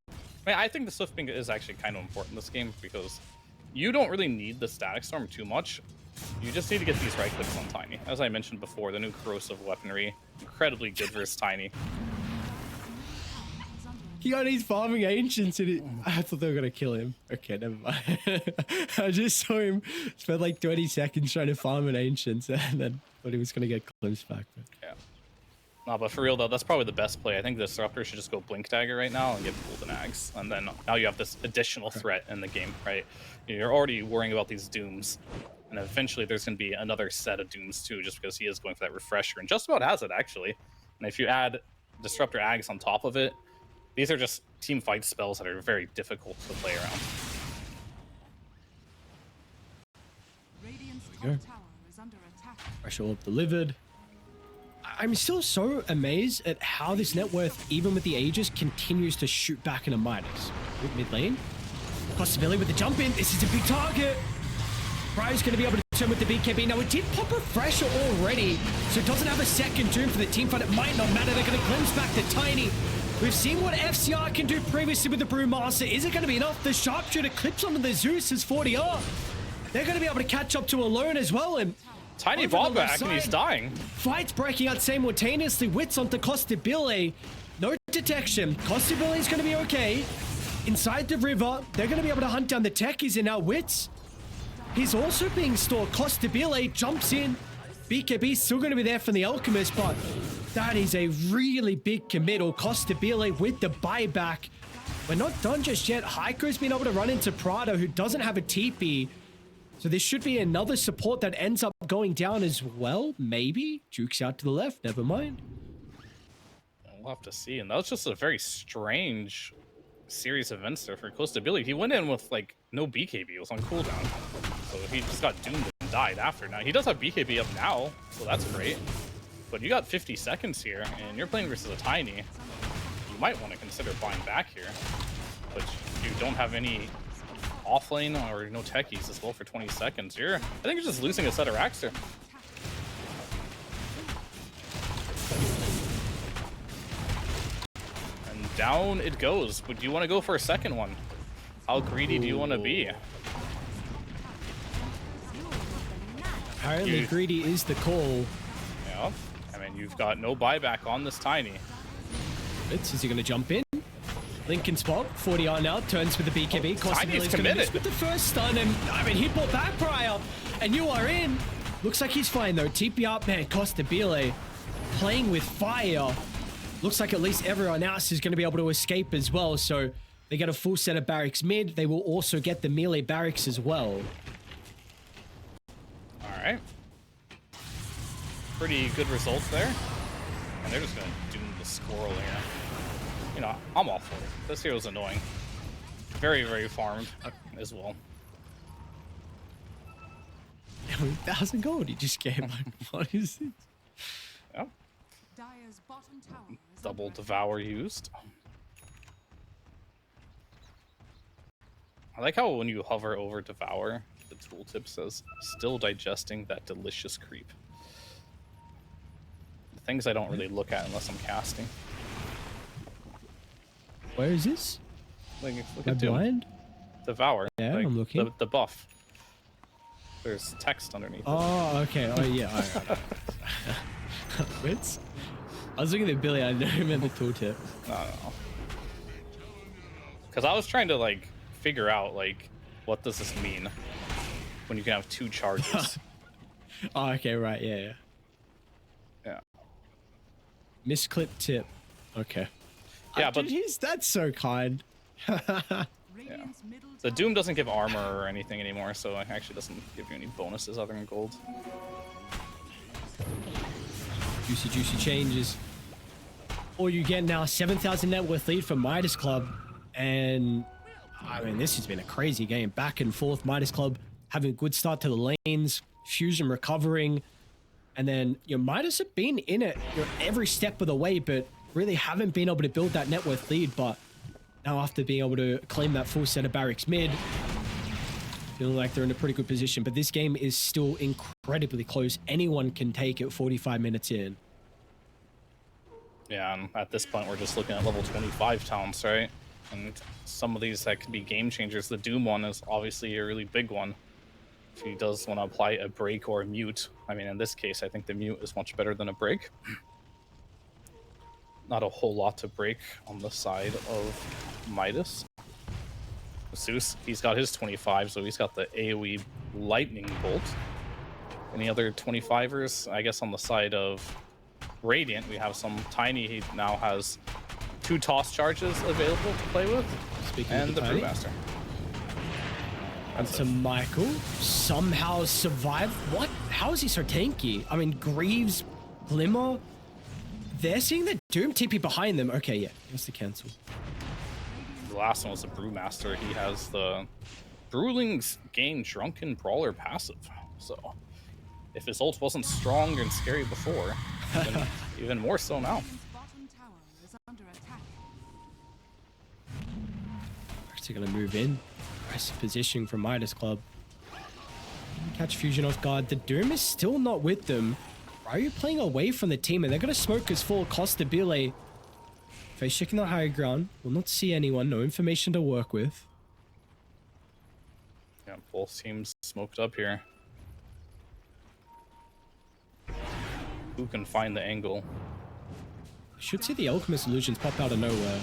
I mean, I think the Swift Blink is actually kind of important in this game, because you don't really need the Static Storm too much. You just need to get these right clicks on Tiny. As I mentioned before, the new corrosive weaponry, incredibly good versus Tiny. He got his farming ancients in it. I thought they were gonna kill him. Okay, never mind. I just saw him spend like 20 seconds trying to farm an ancients, and then thought he was gonna get glimpsed back. But yeah. No, but for real though, that's probably the best play. I think the Disruptor should just go Blink Dagger right now and get Golden Axe, and then now you have this additional threat in the game, right? You're already worrying about these Dooms, and eventually there's going to be another set of Dooms too, just because he is going for that refresher, and just about has it actually. And if you add Disruptor Axe on top of it, these are just team fight spells that are very difficult to play around. There we go. Pressure Orb delivered. I'm still so amazed at how this net worth, even with the Aegis, continues to shoot back into Midas. Mid lane. Possibility with the jump in. This is a big target. Bryo's going to be able to turn with the BKB. Now, it did pop a Refresher already, so it doesn't have a second Doom for the team fight. It might not matter. They're going to glimpse back to Tiny. We've seen what FCR can do previously with the Brewmaster. Is it going to be enough? The Sharpshooter clips onto the Zeus as 40R. They're going to be able to catch up to Alone as well. And Tiny ball back and he's dying. Fights breaking out simultaneously. Wits onto Costabile. No detection. Costabile is going to be okay. Inside the river, they're going to be able to hunt down the techies, and now Wits. He's also being stalked. Costabile jumps in. BKB still going to be there from the Alchemist, but that is a really big committal. Costabile with the buyback. We're not done just yet. Heiko's been able to run into Prado, who doesn't have a TP. So there should be another support that ends up going down as well. Maybe. Juke's out to the left. Never mind. We'll have to see. And that was just a very strange series of events there for close to Billy. He went in with like no BKB. It was on cooldown. So he just got doomed and died after. Now he does have BKB up now, so that's great. But you got 50 seconds here, and you're playing versus a Tiny. You might want to consider buying back here. But you don't have any offlane or no techies as well for 20 seconds. I think you're just losing a set of racks here. And down it goes. Would you want to go for a second one? How greedy do you want to be? Apparently greedy is the call. Yeah. I mean, you've got no buyback on this Tiny. Is he going to jump in? Lincoln spot, 40 on now, turns with the BKB. Tiny's committed with the first stun, and I mean, he pulled back prior, and you are in. Looks like he's fine though. TP up, man. Costabile playing with fire. Looks like at least everyone else is going to be able to escape as well. So they get a full set of barracks mid. They will also get the melee barracks as well. All right. Pretty good results there. And they're just going to doom the squirrel here. You know, I'm all for it. This hero's annoying. Very, very farmed as well. 1,000 gold he just gave. Like, what is it? Yeah. Double devour used. I like how when you hover over devour, the tooltip says, still digesting that delicious creep. The things I don't really look at unless I'm casting. Where is this? Look Am I at Doom. blind? Devour. Yeah, like, I'm looking. The buff. There's text underneath. Oh, okay. Oh, yeah. All right. Wits? I was looking at Billy. I don't remember tooltip. No. Because I was trying to, like, figure out, like, what does this mean when you can have 2 charges? Oh, okay. Right. Yeah. Yeah. Misclip tip. Okay. Yeah, but that's so kind. yeah. The Doom doesn't give armor or anything anymore, so it actually doesn't give you any bonuses other than gold. Juicy changes. Or you get now 7,000 net worth lead for Midas Club. And I mean, this has been a crazy game. Back and forth. Midas Club having a good start to the lanes. Fusion recovering. And then your Midas have been in it every step of the way, but really haven't been able to build that net worth lead. But now after being able to claim that full set of barracks mid, feeling like they're in a pretty good position. But this game is still incredibly close. Anyone can take it 45 minutes in. Yeah, and at this point, we're just looking at level 25 towns, right? And some of these that could be game changers. The Doom one is obviously a really big one. If he does want to apply a break or a mute. I mean, in this case, I think the mute is much better than a break. Not a whole lot to break on the side of Midas. Zeus, he's got his 25, so he's got the AoE lightning bolt. Any other 25ers? I guess on the side of Radiant, we have some Tiny. He now has 2 toss charges available to play with. Speaking and of the Tiny. Brewmaster. And to Michael, somehow survived. What? How is he so tanky? I mean, Greaves, Glimmer, they're seeing the Doom TP behind them. Okay, yeah, he has to cancel. The last one was the Brewmaster. He has the Brewling's Gain Drunken Brawler passive. So if his ult wasn't strong and scary before, even more so now. Actually gonna move in. Nice position from Midas Club. Catch Fusion off guard. The Doom is still not with them. Why are you playing away from the team? And they're gonna smoke his full Costabile. Face checking the high ground. Will not see anyone. No information to work with. Yeah, both teams smoked up here. Who can find the angle? Should see the Alchemist illusions pop out of nowhere.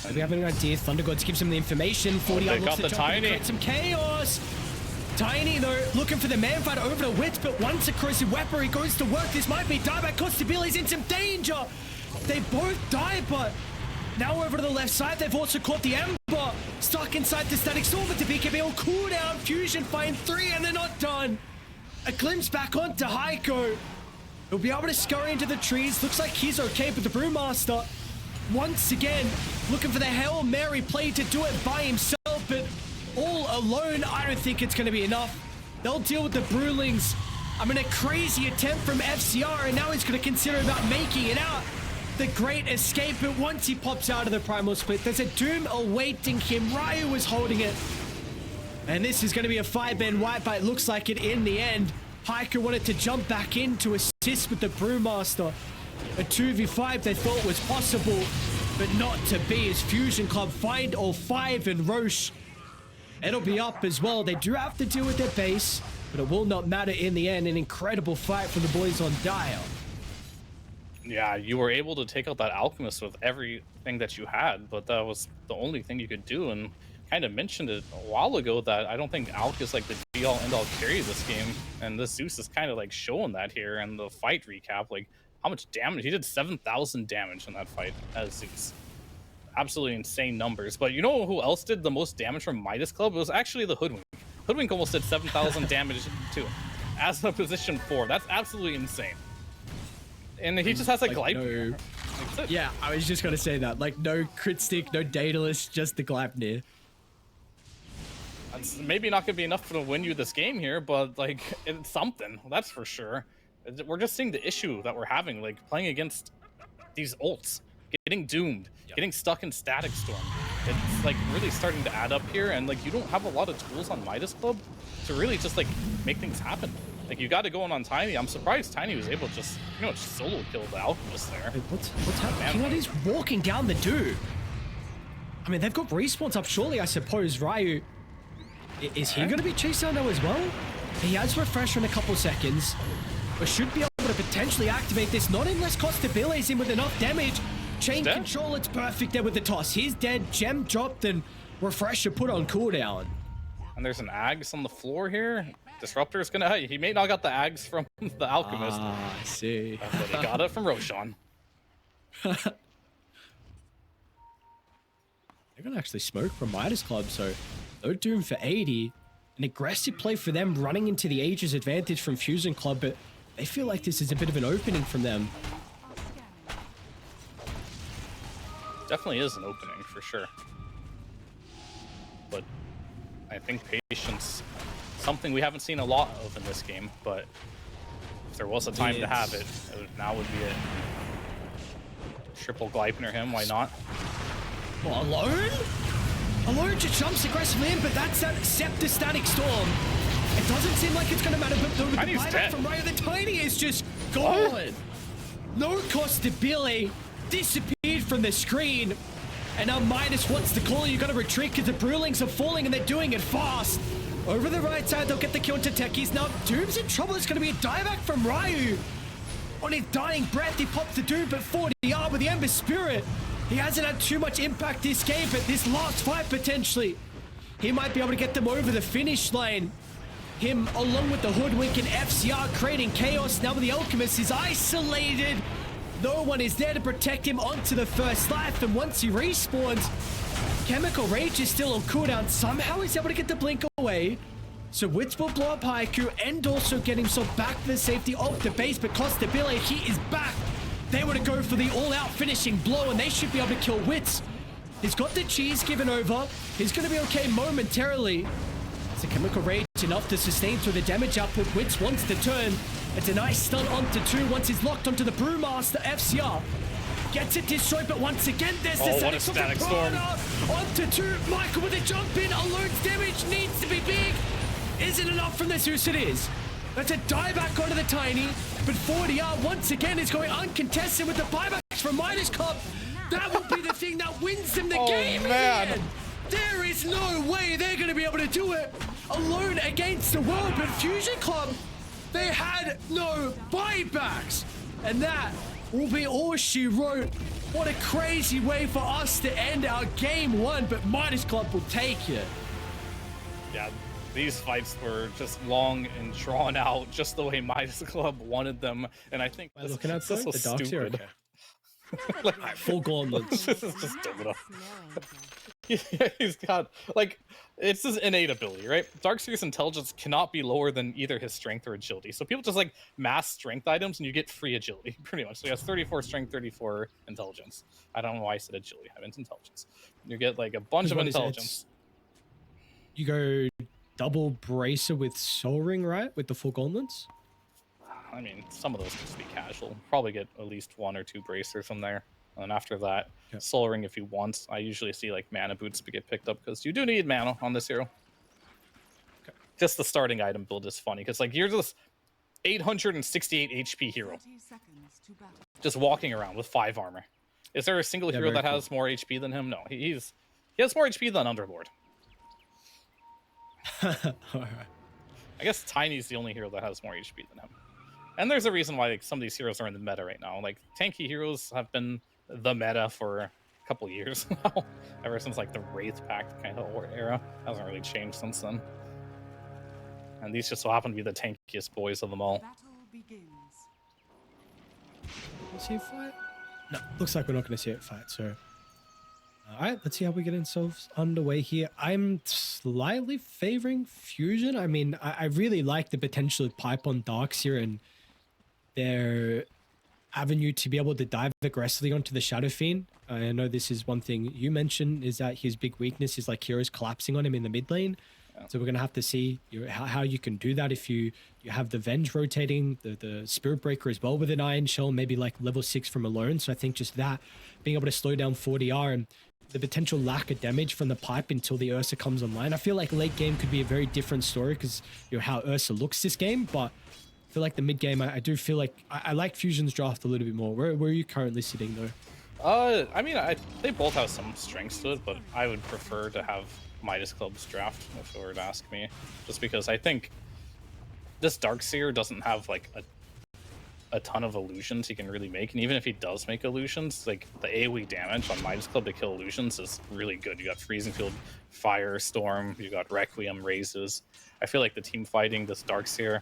Do we have any idea? Thunder Gods gives him the information. 40 they got the Tiny. Some chaos. Tiny, though, looking for the man fight over the Wits, but once a corrosive weaponry goes to work, this might be dieback. Costabile's in some danger. They both die, but now over to the left side, they've also caught the Ember. Stuck inside the Static Storm, but the BKB will cool down. Fusion find 3, and they're not done. A glimpse back onto Heiko. He'll be able to scurry into the trees. Looks like he's okay, but the Brewmaster once again looking for the Hail Mary play to do it by himself, but all alone, I don't think it's going to be enough. They'll deal with the Brewlings. I mean, a crazy attempt from FCR, and now he's going to consider about making it out. The great escape, but once he pops out of the Primal Split, there's a Doom awaiting him. Ryu is holding it. And this is going to be a 5-man wipe, but it looks like it in the end. Piker wanted to jump back in to assist with the Brewmaster. A 2v5 they thought was possible, but not to be, as Fusion Club find all 5 and Roche. It'll be up as well. They do have to deal with their base, but it will not matter in the end. An incredible fight from the boys on Dial. Yeah, you were able to take out that Alchemist with everything that you had, but that was the only thing you could do. And kind of mentioned it a while ago that I don't think Alk is like the be-all end-all carry this game, and this Zeus is kind of like showing that here. And the fight recap, like how much damage he did, 7,000 damage in that fight as Zeus. Absolutely insane numbers. But you know who else did the most damage from Midas Club? It was actually the Hoodwink. Hoodwink almost did 7,000 damage too, as a position 4. That's absolutely insane. And he just has like Gleipnir. Yeah, I was just gonna say that. Like no crit stick, no Daedalus, just the Gleipnir. That's maybe not gonna be enough to win you this game here, but like it's something, that's for sure. We're just seeing the issue that we're having, like playing against these ults, getting doomed, getting stuck in Static Storm. It's like really starting to add up here, and like you don't have a lot of tools on Midas Club to really just like make things happen. Like you got to go on Tiny. I'm surprised Tiny was able to just, you know, solo kill the Alchemist there. Wait, what's happening? He's walking down the Doom. I mean, they've got respawns up surely, I suppose. Ryu, is he going to be chased down now as well? He has refresher in a couple seconds, but should be able to potentially activate this, not unless Costabile is in with enough damage. Chain control, it's perfect there with the toss. He's dead, gem dropped, and refresher put on cooldown. And there's an Ags on the floor here. Disruptor is gonna, he may not got the Ags from the Alchemist. Ah, I see. But he got it from Roshan. They're gonna actually smoke from Midas Club, so no Doom for 80. An aggressive play for them, running into the Aegis advantage from Fusion Club, but they feel like this is a bit of an opening from them. Definitely is an opening for sure. But I think patience, something we haven't seen a lot of in this game, but if there was a time to have it, now would be it. Triple Gleipnir him, why not? Well, alone? Alone just jumps aggressively in, but that's that Scepter Static Storm. It doesn't seem like it's going to matter, but the buyback from Ryu, the Tiny is just gone. Oh. No Costabile disappeared from the screen. And now Midas wants to call. You got to retreat because the Brewlings are falling and they're doing it fast. Over the right side, they'll get the kill into Techies. Now Doom's in trouble. It's going to be a dieback from Ryu. On his dying breath, he pops the Doom, but 40R with the Ember Spirit. He hasn't had too much impact this game, but this last fight potentially, he might be able to get them over the finish line. Him along with the Hoodwink and FCR creating chaos. Now with the Alchemist is isolated. No one is there to protect him onto the first life, and once he respawns, Chemical Rage is still on cooldown. Somehow he's able to get the blink away. So Wits will blow up Haiku and also get himself back to the safety of the base, but Costabile, he is back. They were to go for the all-out finishing blow, and they should be able to kill Wits. He's got the cheese given over. He's going to be okay momentarily. It's a Chemical Rage enough to sustain through the damage output. Wits wants to turn. It's a nice stun onto 2 once he's locked onto the Brewmaster. FCR gets it destroyed, but once again, there's the Static Storm. Onto 2, Michael with a jump in. Alone's damage needs to be big. Isn't enough from the Zeus, it is. That's a dieback onto the Tiny, but 40R once again is going uncontested with the buybacks from Midas Club. That will be the thing that wins them the game. Man. There is no way they're going to be able to do it alone against the world, but Fusion Club, they had no buybacks, and that will be all she wrote. What a crazy way for us to end our game 1, but Midas Club will take it. Yeah, these fights were just long and drawn out, just the way Midas Club wanted them, and I think this is so stupid. Like, full gauntlets. This is just dumb enough. He's got like it's his innate ability, right? Darkseer's intelligence cannot be lower than either his strength or agility. So people just like mass strength items and you get free agility, pretty much. So he has 34 strength, 34 intelligence. I don't know why I said agility. I meant intelligence. You get like a bunch of intelligence. You go double bracer with Soul Ring, right? With the full gauntlets? I mean, some of those can just be casual. Probably get at least 1 or 2 bracers from there. And after that, yep. Soul Ring if you want. I usually see like mana boots get picked up because you do need mana on this hero. Okay. Just the starting item build is funny because like you're this 868 HP hero just walking around with 5 armor. Is there a single hero that has more HP than him? No, he has more HP than Underlord. I guess Tiny's the only hero that has more HP than him. And there's a reason why like, some of these heroes are in the meta right now. Like tanky heroes have been the meta for a couple years now. Ever since like the Wraith Pact kind of era. Hasn't really changed since then. And these just so happen to be the tankiest boys of them all. See a fight? No, looks like we're not going to see it fight, so... Alright, let's see how we get ourselves underway here. I'm slightly favoring Fusion. I mean, I really like the potential of Pipe on Darkseer and their avenue to be able to dive aggressively onto the Shadow Fiend. I know this is one thing you mentioned, is that his big weakness is like heroes collapsing on him in the mid lane. So we're going to have to see how you can do that if you have the Venge rotating, the Spirit Breaker as well with an Iron Shell, maybe like level 6 from alone. So I think just that, being able to slow down 4DR and the potential lack of damage from the pipe until the Ursa comes online. I feel like late game could be a very different story because how Ursa looks this game, but I feel like the mid game, I do feel like I like Fusion's draft a little bit more. Where are you currently sitting though? I mean, they both have some strengths to it, but I would prefer to have Midas Club's draft, if you were to ask me, just because I think this Darkseer doesn't have like a ton of illusions he can really make, and even if he does make illusions, like the AoE damage on Midas Club to kill illusions is really good. You got Freezing Field, Firestorm, you got Requiem, Raises. I feel like the team fighting this Darkseer,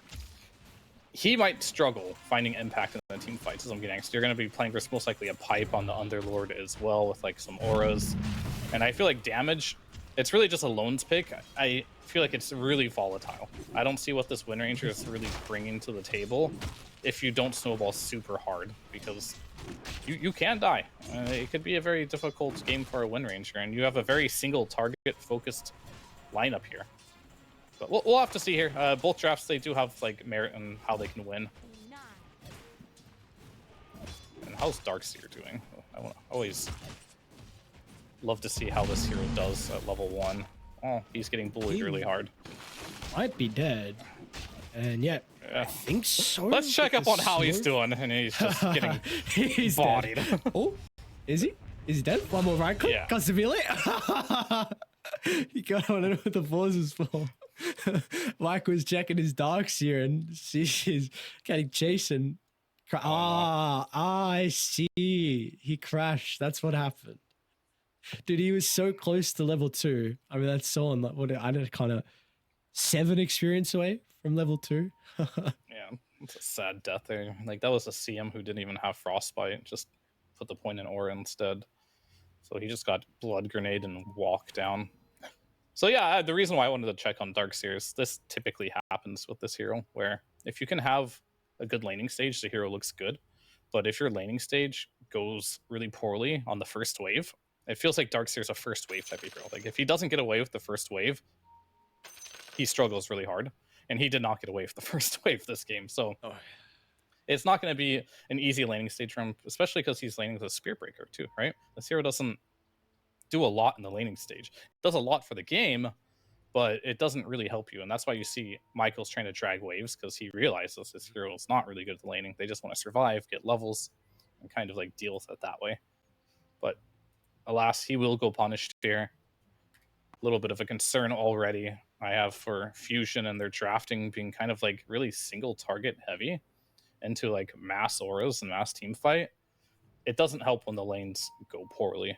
he might struggle finding impact in the team fights as I'm getting. So you're going to be playing for most likely a pipe on the Underlord as well with like some auras, and I feel like damage, it's really just a loans pick. I feel like it's really volatile. I don't see what this Wind Ranger is really bringing to the table if you don't snowball super hard, because you can die. It could be a very difficult game for a Wind Ranger, and you have a very single target focused lineup here. But we'll have to see here. Both drafts, they do have like merit in how they can win. And how's Darkseer doing? I always love to see how this hero does at level 1. Oh, he's getting bullied really hard. Might be dead. And yet, I think so. Let's check up on how he's doing. And he's just getting bodied. Oh, is he? Is he dead? One more right click. Yeah. Constantly. He got on it with the forces full. Mike was checking his Darkseer and she's getting chased and I see. He crashed. That's what happened. Dude, he was so close to level 2. I mean, that's so on what I did, kind of 7 experience away from level 2. Yeah, it's a sad death there. Like that was a CM who didn't even have Frostbite, just put the point in Aura instead. So he just got Blood Grenade and walk down. So yeah, the reason why I wanted to check on Darkseer is this typically happens with this hero, where if you can have a good laning stage, the hero looks good. But if your laning stage goes really poorly on the first wave, it feels like Darkseer's a first wave type of hero. Like if he doesn't get away with the first wave, he struggles really hard. And he did not get away with the first wave this game. So it's not going to be an easy laning stage for him, especially because he's laning with a Spear Breaker too, right? This hero doesn't do a lot in the laning stage. It does a lot for the game, but it doesn't really help you. And that's why you see Michael's trying to drag waves, because he realizes this hero is not really good at the laning. They just want to survive, get levels, and kind of like deal with it that way. But alas, he will go punished here. A little bit of a concern already I have for Fusion and their drafting being kind of like really single target heavy into like mass auras and mass team fight. It doesn't help when the lanes go poorly.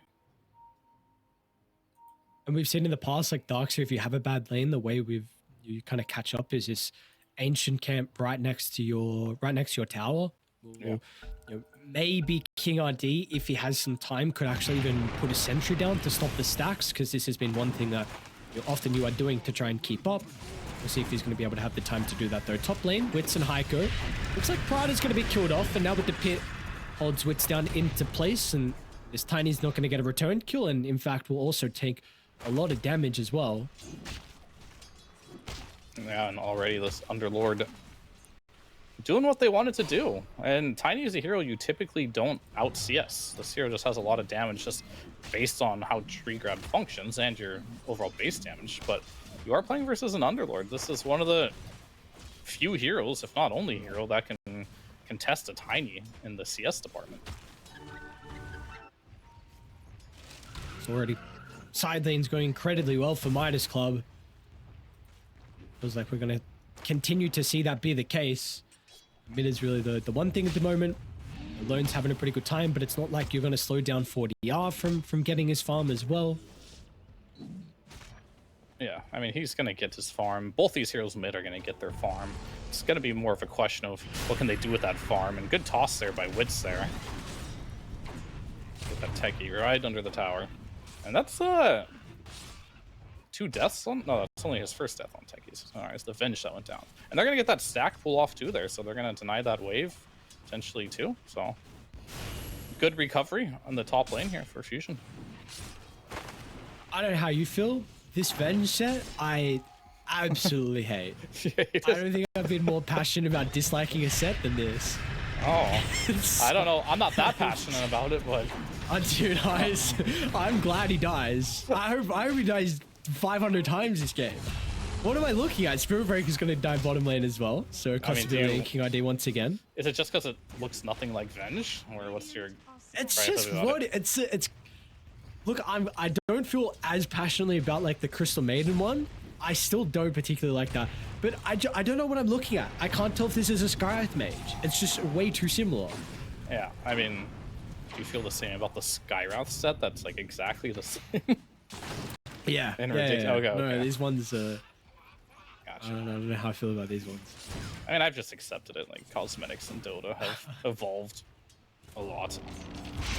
And we've seen in the past, like Darkseer, if you have a bad lane, the way you kind of catch up is this ancient camp right next to your tower. Yeah. maybe King RD, if he has some time, could actually even put a sentry down to stop the stacks, because this has been one thing that often you are doing to try and keep up. We'll see if he's going to be able to have the time to do that though. Top lane, Wits and Heiko. Looks like Pride is going to be killed off, and now with the pit, holds Wits down into place, and this Tiny's not going to get a return kill, and in fact will also take a lot of damage as well. Yeah, and already this Underlord doing what they wanted to do. And Tiny is a hero you typically don't out CS. This hero just has a lot of damage just based on how tree grab functions and your overall base damage. But you are playing versus an Underlord. This is one of the few heroes, if not only hero, that can contest a Tiny in the CS department. It's already side lane's going incredibly well for Midas Club. Feels like we're going to continue to see that be the case. Mid is really the one thing at the moment. Alone's having a pretty good time, but it's not like you're going to slow down 40R from getting his farm as well. Yeah, I mean, he's going to get his farm. Both these heroes mid are going to get their farm. It's going to be more of a question of what can they do with that farm. And good toss there by Wits there. Get that techie right under the tower. And that's 2 deaths on? No, that's only his first death on techies. Alright, it's the Venge that went down. And they're going to get that stack pull off too there, so they're going to deny that wave, potentially too. So, good recovery on the top lane here for Fusion. I don't know how you feel. This Venge set, I absolutely hate. Yeah, I don't think I've been more passionate about disliking a set than this. Oh, I don't know. I'm not that passionate about it, but... Dude, I'm glad he dies. I hope he dies 500 times this game. What am I looking at? Spirit Breaker's going to die bottom lane as well. So Custody King ID once again. Is it just because it looks nothing like Venge? Or what's your... It's just what... It's... Look, I don't feel as passionately about like the Crystal Maiden one. I still don't particularly like that. But I don't know what I'm looking at. I can't tell if this is a Skywrath mage. It's just way too similar. Yeah, I mean... Do you feel the same about the Skywrath set? That's like exactly the same. Yeah. And yeah. Okay. No, these ones. Gotcha. I don't know how I feel about these ones. I mean, I've just accepted it. Like cosmetics in Dota have evolved a lot.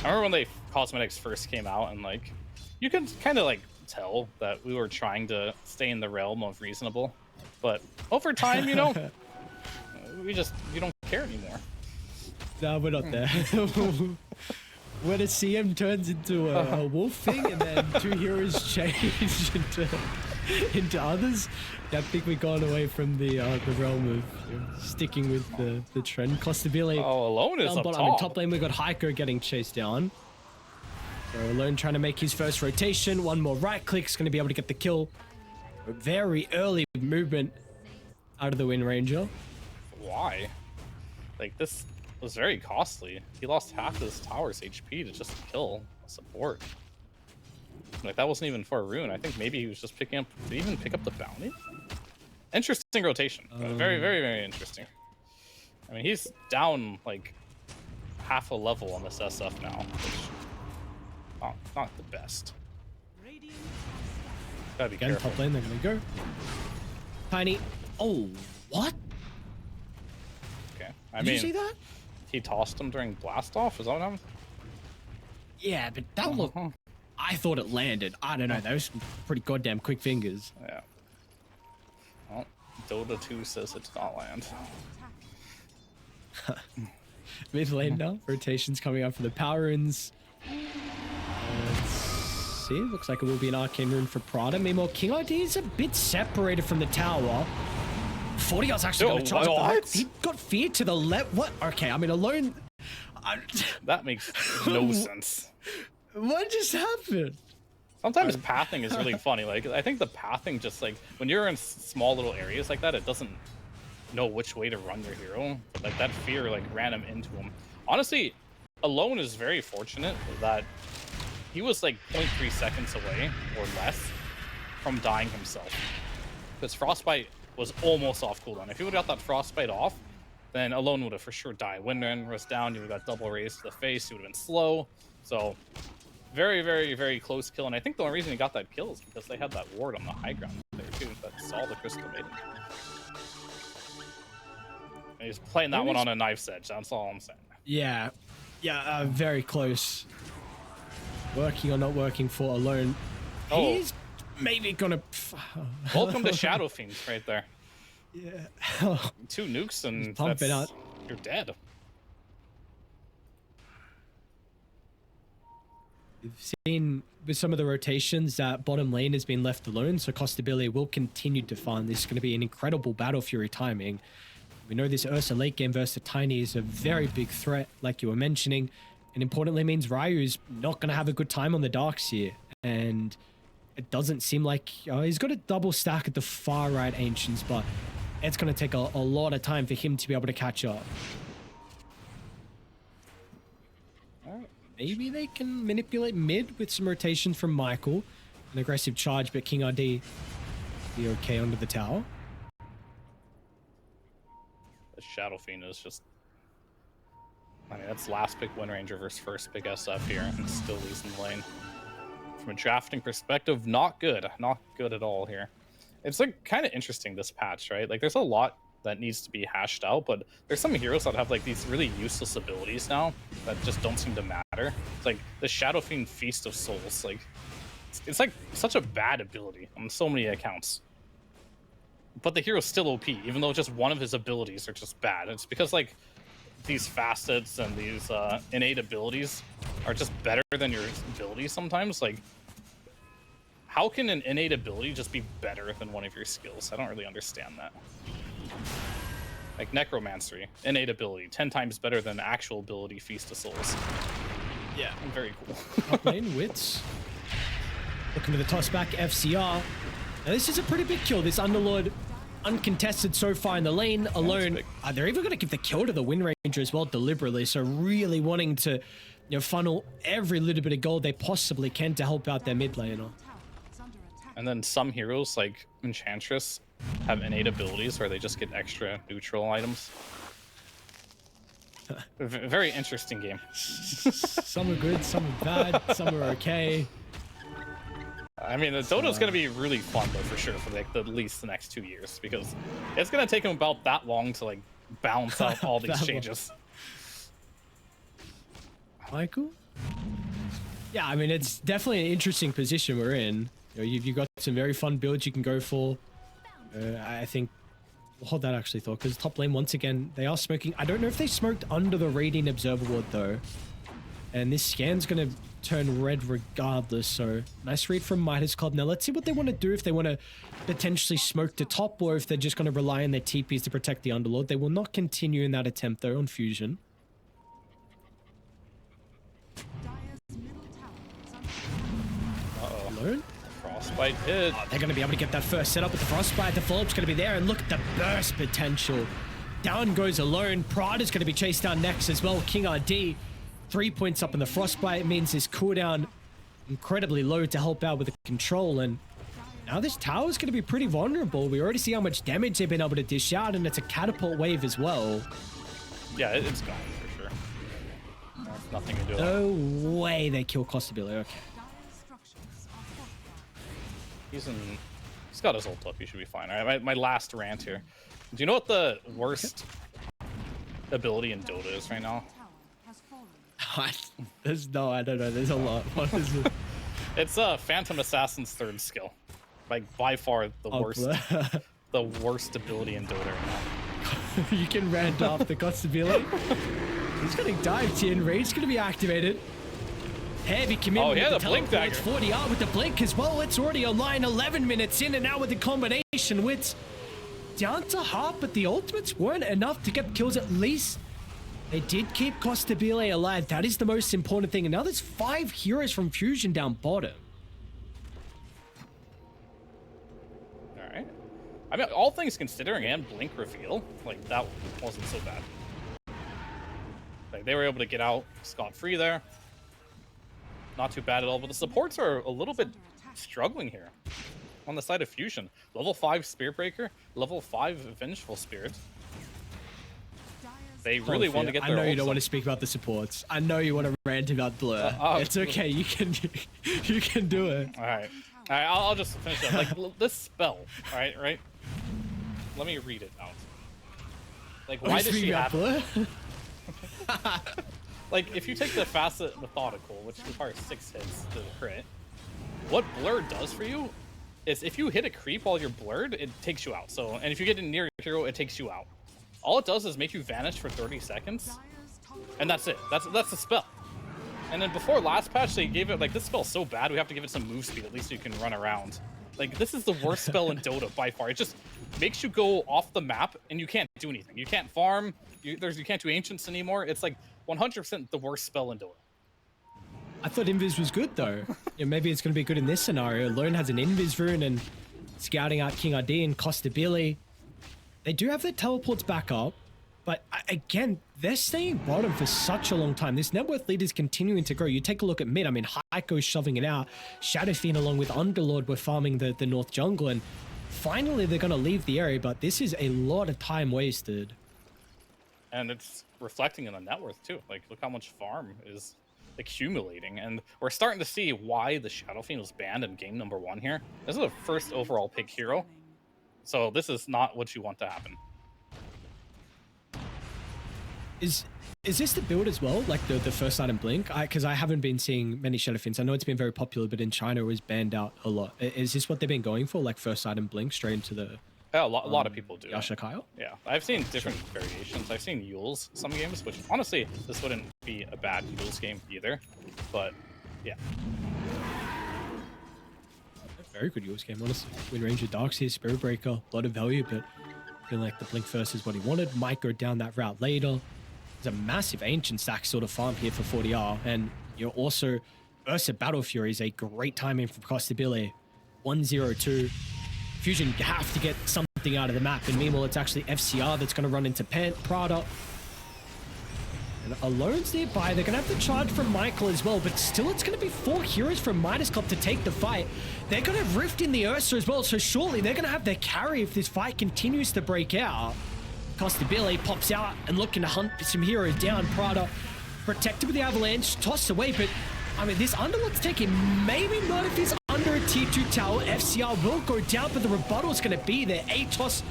I remember when cosmetics first came out, and like you can kind of like tell that we were trying to stay in the realm of reasonable, but over time, you know, we don't care anymore. No, we're not there. When a CM turns into a wolf thing, and then 2 heroes change into others, I think we've gone away from the realm of sticking with the trend. Costabile. Oh, Alone is up top. I mean, top lane we got Heiko getting chased down. So Alone trying to make his first rotation. One more right click's going to be able to get the kill. A very early movement out of the Wind Ranger. Why? Like this was very costly. He lost half his tower's HP to just kill a support. Like that wasn't even for a rune. I think maybe he was just picking up. Did he even pick up the bounty? Interesting rotation. Very, very, very interesting. I mean, he's down like half a level on this SF now, which not the best. Gotta be Again, careful. top lane, they're gonna go. Tiny. Oh, what? Okay. Did you see that? He tossed him during blast off. Is that what happened? Yeah, but that looked. I thought it landed. I don't know. Those pretty goddamn quick fingers. Yeah. Well, Dota 2 says it did not land. Mid lane now. Rotations coming up for the power runes. Let's see. Looks like it will be an arcane rune for Prada. Meanwhile, King ID is a bit separated from the tower. 40 is actually going to charge up. He got feared to the left. What? Okay, I mean, Alone. That makes no sense. What just happened? Sometimes pathing is really funny. Like, I think the pathing just like when you're in small little areas like that, it doesn't know which way to run your hero. But, like that fear like ran him into him. Honestly, Alone is very fortunate that he was like 0.3 seconds away or less from dying himself. Because Frostbite was almost off cooldown. If he would have got that Frostbite off, then Alone would have for sure died. Windrun was down, you would have got double raised to the face, he would have been slow. So very, very, very close kill. And I think the only reason he got that kill is because they had that ward on the high ground there too that saw the Crystal Maiden. And he's playing that one on a knife's edge, that's all I'm saying. Yeah. Yeah, very close. Working or not working for alone. Oh. He's maybe gonna. Welcome to Shadow Fiends right there. Yeah. 2 nukes and Just pump it out. you're dead. We've seen with some of the rotations that bottom lane has been left alone, so Costabile will continue to farm. This is going to be an incredible Battle Fury timing. We know this Ursa late game versus the Tiny is a very big threat, like you were mentioning, and importantly means Ryu's not going to have a good time on the darks here. And it doesn't seem like he's got a double stack at the far right Ancients, but it's going to take a lot of time for him to be able to catch up. Maybe they can manipulate mid with some rotations from Michael. An aggressive charge, but King RD be okay under the tower. The Shadow Fiend is just... I mean, that's last pick Wind Ranger versus first pick SF here, and still losing the lane. From a drafting perspective, not good. Not good at all here. It's like kind of interesting, this patch, right? Like, there's a lot that needs to be hashed out, but there's some heroes that have like these really useless abilities now that just don't seem to matter. It's like the Shadow Fiend Feast of Souls. Like, it's like such a bad ability on so many accounts. But the hero's still OP, even though just one of his abilities are just bad. It's because like these facets and these innate abilities are just better than your abilities sometimes. Like, how can an innate ability just be better than one of your skills? I don't really understand that. Like Necromancy, innate ability, 10 times better than actual ability Feast of Souls. Yeah, very cool. Top lane, Wits. Looking for the toss back, FCR. Now this is a pretty big kill. This Underlord uncontested so far in the lane alone. They're even going to give the kill to the Wind Ranger as well deliberately. So really wanting to, you know, funnel every little bit of gold they possibly can to help out their mid laner. And then some heroes like Enchantress have innate abilities where they just get extra neutral items. Very interesting game. Some are good, some are bad, some are okay. I mean, the Dodo's going to be really fun though, for sure, for like at least the next 2 years, because it's going to take him about that long to like balance out all these changes. Michael? Yeah, I mean, it's definitely an interesting position we're in. You know, you've got some very fun builds you can go for. I think we'll hold that actually thought, because top lane once again they are smoking. I don't know if they smoked under the Radiant Observer Ward though, and this scan's gonna turn red regardless. So nice read from Midas Club. Now let's see what they want to do, if they want to potentially smoke to top, or if they're just going to rely on their TPs to protect the Underlord. They will not continue in that attempt though on Fusion. Alone? Frostbite hit. They're going to be able to get that first setup with the Frostbite. The follow-up's going to be there, and look at the burst potential. Down goes Alone. Pride is going to be chased down next as well. King RD, 3 points up in the Frostbite. It means his cooldown incredibly low to help out with the control, and now this tower is going to be pretty vulnerable. We already see how much damage they've been able to dish out, and it's a catapult wave as well. Yeah, it's gone for sure. There's nothing to do. No way they kill Costabile. Okay. He's got his ult up. He should be fine. All right, my last rant here. Do you know what the worst ability in Dota is right now? I don't know. There's a lot. What is it? It's Phantom Assassin's third skill. Like by far the worst. The worst ability in Dota right now. You can rand off the Costabile. He's getting dived here, and Raid's going to be activated. Heavy commitment. Oh, yeah, with the blink dagger. 40 out with the blink as well. It's already online. 11 minutes in, and now with the combination, Wits down to half, but the ultimates weren't enough to get kills. At least they did keep Costabile alive. That is the most important thing. And now there's 5 heroes from Fusion down bottom. All right. I mean, all things considering, and blink reveal, like that wasn't so bad. Like they were able to get out scot-free there. Not too bad at all, but the supports are a little bit struggling here on the side of Fusion. Level 5 Spear Breaker, level 5 Vengeful Spirit. They really want to get their I know you hopes don't want up. to speak about the supports. I know you want to rant about Blur. It's okay. You can do it. All right. I'll just finish up. Like this spell. All right. Let me read it out. Like, why does she have? Blur? like, if you take the facet methodical, which requires 6 hits to crit, what blur does for you is if you hit a creep while you're blurred, it takes you out. So, and if you get in near your hero, it takes you out. All it does is make you vanish for 30 seconds, and that's it. That's the spell. And then before last patch, they gave it, like, this spell's so bad, we have to give it some move speed, at least so you can run around. Like, this is the worst spell in Dota by far. It just makes you go off the map, and you can't do anything. You can't farm, you can't do Ancients anymore. It's, like, 100% the worst spell in Dota. I thought Invis was good, though. Yeah, maybe it's going to be good in this scenario. Lone has an Invis rune and scouting out King RD and Costabile. They do have their teleports back up, but again, they're staying bottom for such a long time. This net worth lead is continuing to grow. You take a look at mid. I mean, Heiko's shoving it out. Shadowfiend along with Underlord were farming the North Jungle, and finally they're going to leave the area, but this is a lot of time wasted. And it's reflecting in the net worth, too. Like, look how much farm is accumulating, and we're starting to see why the Shadowfiend was banned in game number 1 here. This is the first overall pick hero, so this is not what you want to happen. Is this the build as well, like the first item blink? Because I haven't been seeing many Shadowfiends. I know it's been very popular, but in China it was banned out a lot. Is this what they've been going for, like first item blink straight into the yeah, a lot of people do Yashakaya? Yeah, I've seen different variations. I've seen Yules some games, which honestly, this wouldn't be a bad Yules game either. But yeah. Very good Yules game, honestly. Wind Ranger, Darkseer, Spirit Breaker, a lot of value, but I feel like the blink first is what he wanted. Might go down that route later. There's a massive Ancient stack sort of farm here for 40R, and you're also Ursa Battle Fury is a great timing for Costabile. 102. Fusion, you have to get something out of the map, and meanwhile it's actually FCR that's going to run into Prada. And Alone's nearby. They're going to have to charge from Michael as well, but still it's going to be 4 heroes from Midas Club to take the fight. They're going to Rift in the Ursa as well, so surely they're going to have their carry if this fight continues to break out. Costabile pops out and looking to hunt some heroes down. Prada protected with the avalanche, tossed away, but I mean, this Underlord's taking maybe not if he's under a tier 2 tower. FCR will go down, but the rebuttal is going to be there. Atos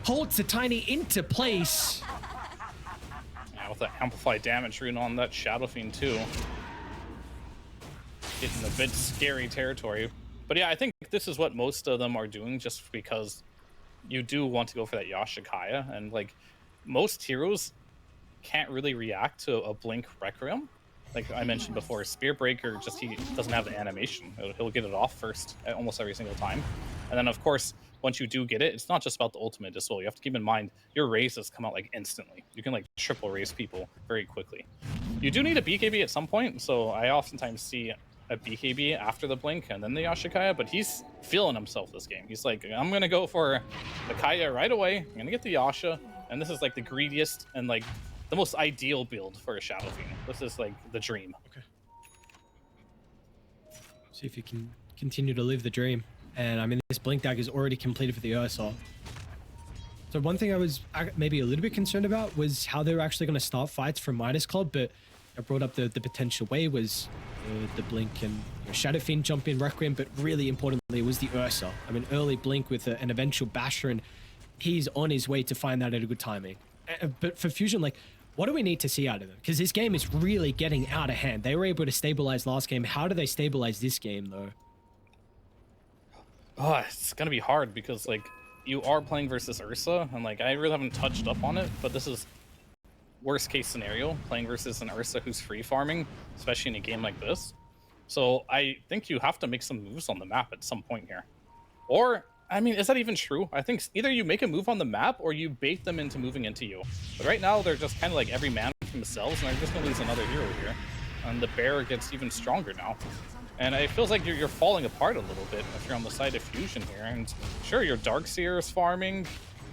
holds the Tiny into place. Yeah, with the amplified damage rune on that Shadowfiend too. Getting a bit scary territory. But yeah, I think this is what most of them are doing, just because you do want to go for that Yashakaya, and like most heroes can't really react to a blink Requiem. Like I mentioned before, Spear Breaker, just he doesn't have the animation. He'll get it off first almost every single time. And then of course, once you do get it, it's not just about the ultimate as well. You have to keep in mind your raises come out like instantly. You can like triple raise people very quickly. You do need a BKB at some point, so I oftentimes see a BKB after the blink and then the Yashakaya, but he's feeling himself this game. He's like, I'm gonna go for the Kaya right away. I'm gonna get the Yasha, and this is like the greediest and like the most ideal build for a Shadowfiend. This is like the dream. Okay. See if you can continue to live the dream. And I mean, this blink dagger is already completed for the Ursa. So one thing I was maybe a little bit concerned about was how they were actually going to start fights from Midas Club, but I brought up the potential way was the blink and Shadowfiend jump in Requiem, but really importantly it was the Ursa. I mean, early blink with an eventual basher, and he's on his way to find that at a good timing. But for Fusion, like, what do we need to see out of them? Because this game is really getting out of hand. They were able to stabilize last game. How do they stabilize this game, though? Oh, it's gonna be hard because like you are playing versus Ursa, and like I really haven't touched up on it, but this is worst case scenario, playing versus an Ursa who's free farming, especially in a game like this. So I think you have to make some moves on the map at some point here. Or, I mean, is that even true? I think either you make a move on the map or you bait them into moving into you. But right now they're just kind of like every man for themselves, and they're just gonna lose another hero here. And the bear gets even stronger now. And it feels like you're falling apart a little bit if you're on the side of Fusion here. And sure, your Darkseer is farming,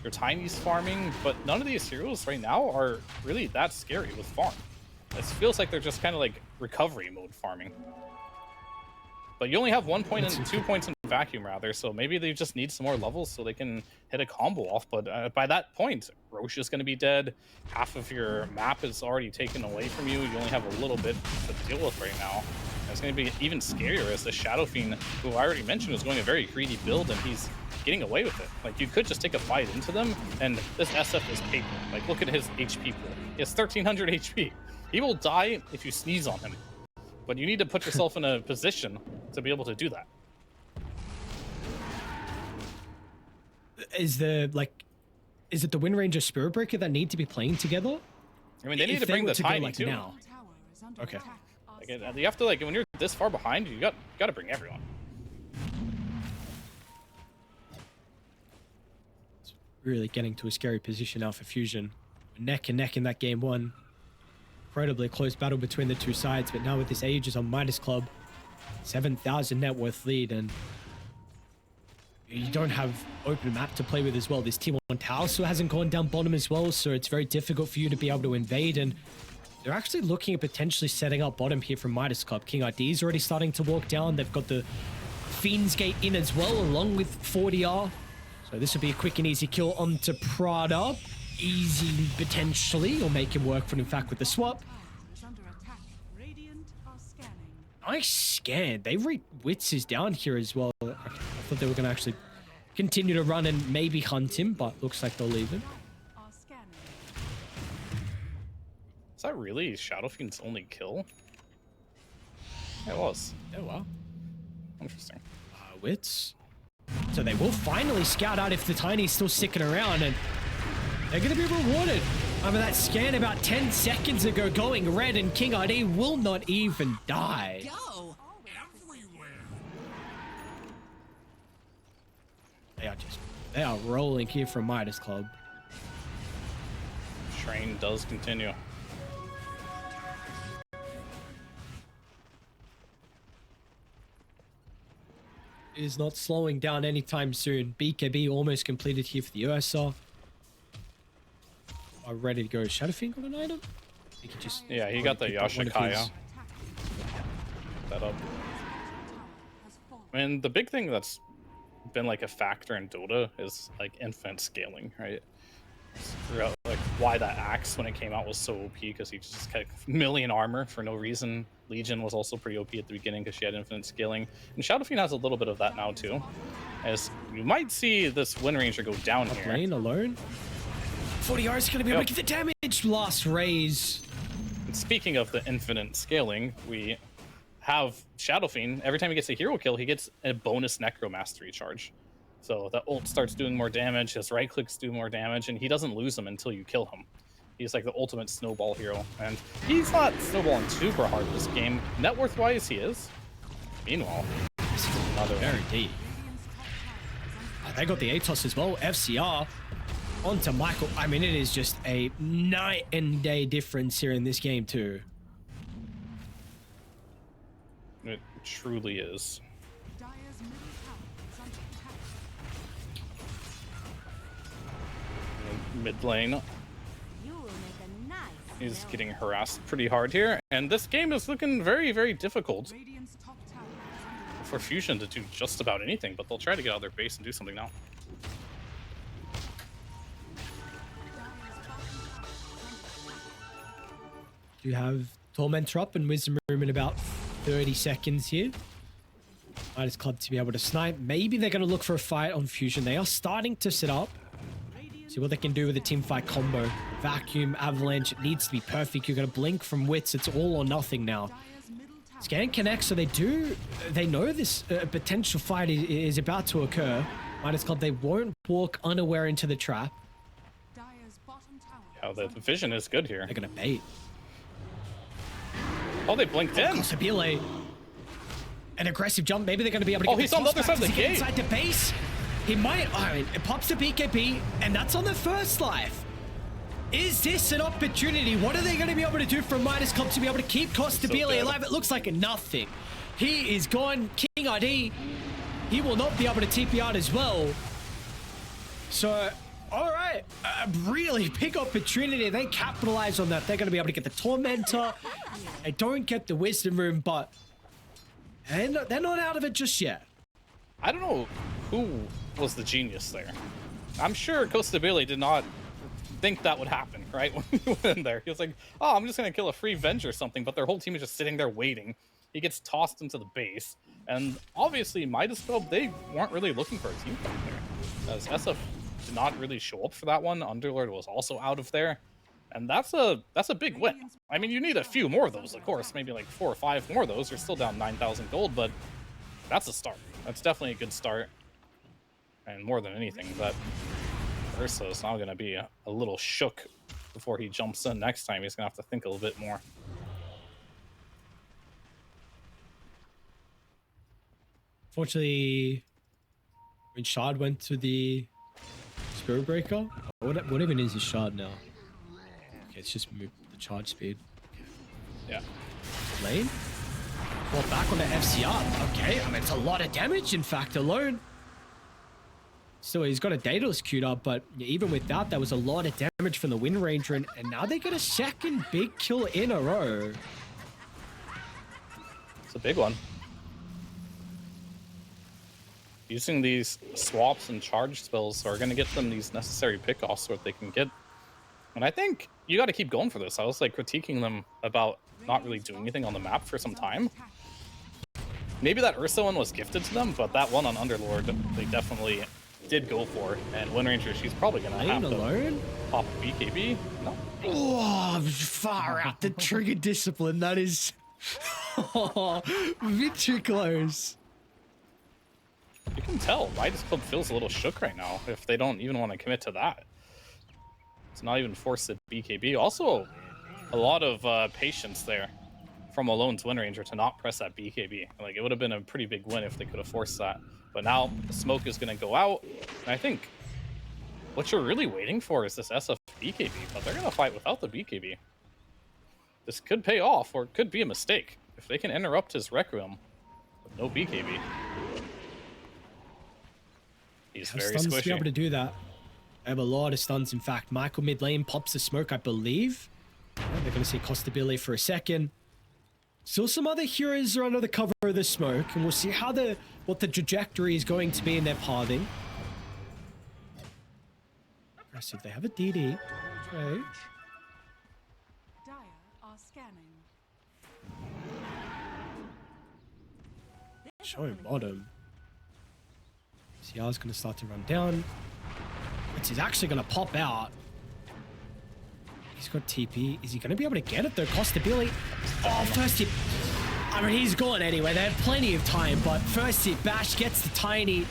your Tiny's farming, but none of these heroes right now are really that scary with farm. It feels like they're just kind of like recovery mode farming. But you only have 1 point and 2 points in vacuum rather, so maybe they just need some more levels so they can hit a combo off. But by that point, Roche is going to be dead. Half of your map is already taken away from you. You only have a little bit to deal with right now. And it's going to be even scarier as the Shadowfiend, who I already mentioned is going a very greedy build, and he's getting away with it. Like, you could just take a fight into them, and this SF is paper. Like, look at his HP pool. He has 1300 HP. He will die if you sneeze on him. But you need to put yourself in a position to be able to do that. Is it the Wind Ranger Spirit Breaker that need to be playing together? I mean, they need to bring the Tiny too. Now. Okay. Like, you have to, like, when you're this far behind, you got to bring everyone. It's really getting to a scary position now for Fusion. Neck and neck in that game one. Incredibly close battle between the two sides, but now with this Aegis on Midas Club, 7,000 net worth lead, and you don't have open map to play with as well. This T1 tower still hasn't gone down bottom as well, so it's very difficult for you to be able to invade, and they're actually looking at potentially setting up bottom here from Midas Club. King ID is already starting to walk down. They've got the Fiend's Gate in as well, along with 40R. So this will be a quick and easy kill onto Prada. Easy, potentially, or make him work for, in fact, with the swap. Nice scan. They read Wits is down here as well. I thought they were going to actually continue to run and maybe hunt him, but looks like they'll leave him. Is that really Shadow Fiend's only kill? Yeah, it was. Oh, wow. Interesting. Wits. So they will finally scout out if the Tiny's still sticking around, and they're going to be rewarded. I mean, that scan about 10 seconds ago going red, and King ID will not even die. Go. They are rolling here from Midas Club. Train does continue. Is not slowing down anytime soon. BKB almost completed here for the USR. Are ready to go. Shadowfiend got an item? I think he just... Yeah, he got the Yashikaya. That up. I mean, the big thing that's been like a factor in Dota is like infinite scaling, right? Throughout, like, why that axe when it came out was so OP, because he just had a million armor for no reason. Legion was also pretty OP at the beginning because she had infinite scaling, and Shadowfiend has a little bit of that now too. As you might see this Wind Ranger go down here. Lane alone. 40R is going to be able to get the damage. Last raise. And speaking of the infinite scaling, we have Shadowfiend. Every time he gets a hero kill, he gets a bonus Necromastery charge. So the ult starts doing more damage, his right clicks do more damage, and he doesn't lose them until you kill him. He's like the ultimate snowball hero, and he's not snowballing super hard this game. Net worth wise, he is. Meanwhile, this is another very deep. They got the Atos as well. FCR onto Michael. I mean, it is just a night and day difference here in this game too. It truly is. Mid lane, he's getting harassed pretty hard here, and this game is looking very, very difficult for Fusion to do just about anything, but they'll try to get out of their base and do something now. You have Tormentor up and Wisdom Room in about 30 seconds here. Midas Club to be able to snipe. Maybe they're going to look for a fight on Fusion. They are starting to set up. See what they can do with a team fight combo. Vacuum, Avalanche, it needs to be perfect. You're going to blink from Wits. It's all or nothing now. Scan connects, so they know this potential fight is about to occur. Midas Club, they won't walk unaware into the trap. Yeah, the vision is good here. They're going to bait. Oh, they blinked in. Sabile, an aggressive jump. Maybe they're going to be able to get he's on the other side of the gate. Inside the base. He might, I mean, it pops to BKB, and that's on the first life. Is this an opportunity? What are they going to be able to do from Midas Club to be able to keep Costabile alive? It looks like nothing. He is gone. King ID, he will not be able to TP out as well. So, all right, a really big opportunity. They capitalize on that. They're going to be able to get the Tormentor. They don't get the Wisdom Room, but they're not out of it just yet. I don't know who was the genius there. I'm sure Costabile did not think that would happen, right? When he went in there, he was like, oh, I'm just gonna kill a free Venge or something, but their whole team is just sitting there waiting. He gets tossed into the base, and obviously Midas Club, they weren't really looking for a team fight there, as SF did not really show up for that one. Underlord was also out of there, And that's a big win. I mean, you need a few more of those, of course, maybe like 4 or 5 more of those. You're still down 9,000 gold, but that's a start. That's definitely a good start. And more than anything, that Ursa is now going to be a little shook before he jumps in next time. He's going to have to think a little bit more. Fortunately, when Shard went to the Spirit Breaker, what even is his Shard now? Okay, it's just move the charge speed. Yeah. Lane? Well, back on the FCR. Okay, I mean, it's a lot of damage, in fact, alone. Still, he's got a Daedalus queued up, but even with that, that was a lot of damage from the Wind Ranger, and now they get a second big kill in a row. It's a big one. Using these swaps and charge spells are going to get them these necessary pickoffs so that they can get. And I think you got to keep going for this. I was like critiquing them about not really doing anything on the map for some time. Maybe that Ursa one was gifted to them, but that one on Underlord, they definitely did go for. And Wind Ranger, she's probably going to have to pop BKB. No. Oh, far out the trigger discipline. That is victory close. You can tell Midas Club feels a little shook right now if they don't even want to commit to that. It's not even forced at BKB. Also, a lot of patience there from Alone's Wind Ranger to not press that BKB. Like, it would have been a pretty big win if they could have forced that. But now the smoke is going to go out. And I think what you're really waiting for is this SF BKB, but they're going to fight without the BKB. This could pay off, or it could be a mistake. If they can interrupt his Requiem with no BKB. He's very stuns squishy. to be able to do that. They have a lot of stuns. In fact, Michael mid lane pops the smoke, I believe. Yeah, they're going to see Costabile for a second. Still some other heroes are under the cover of the smoke, and we'll see how what the trajectory is going to be in their pathing. Aggressive. They have a DD. Okay. Dire are scanning. Showing bottom. CR's going to start to run down. He's actually going to pop out. He's got TP. Is he going to be able to get it though? Costabile. Oh, first hit. I mean, he's gone anyway. They have plenty of time, but first hit, Bash gets the tiny.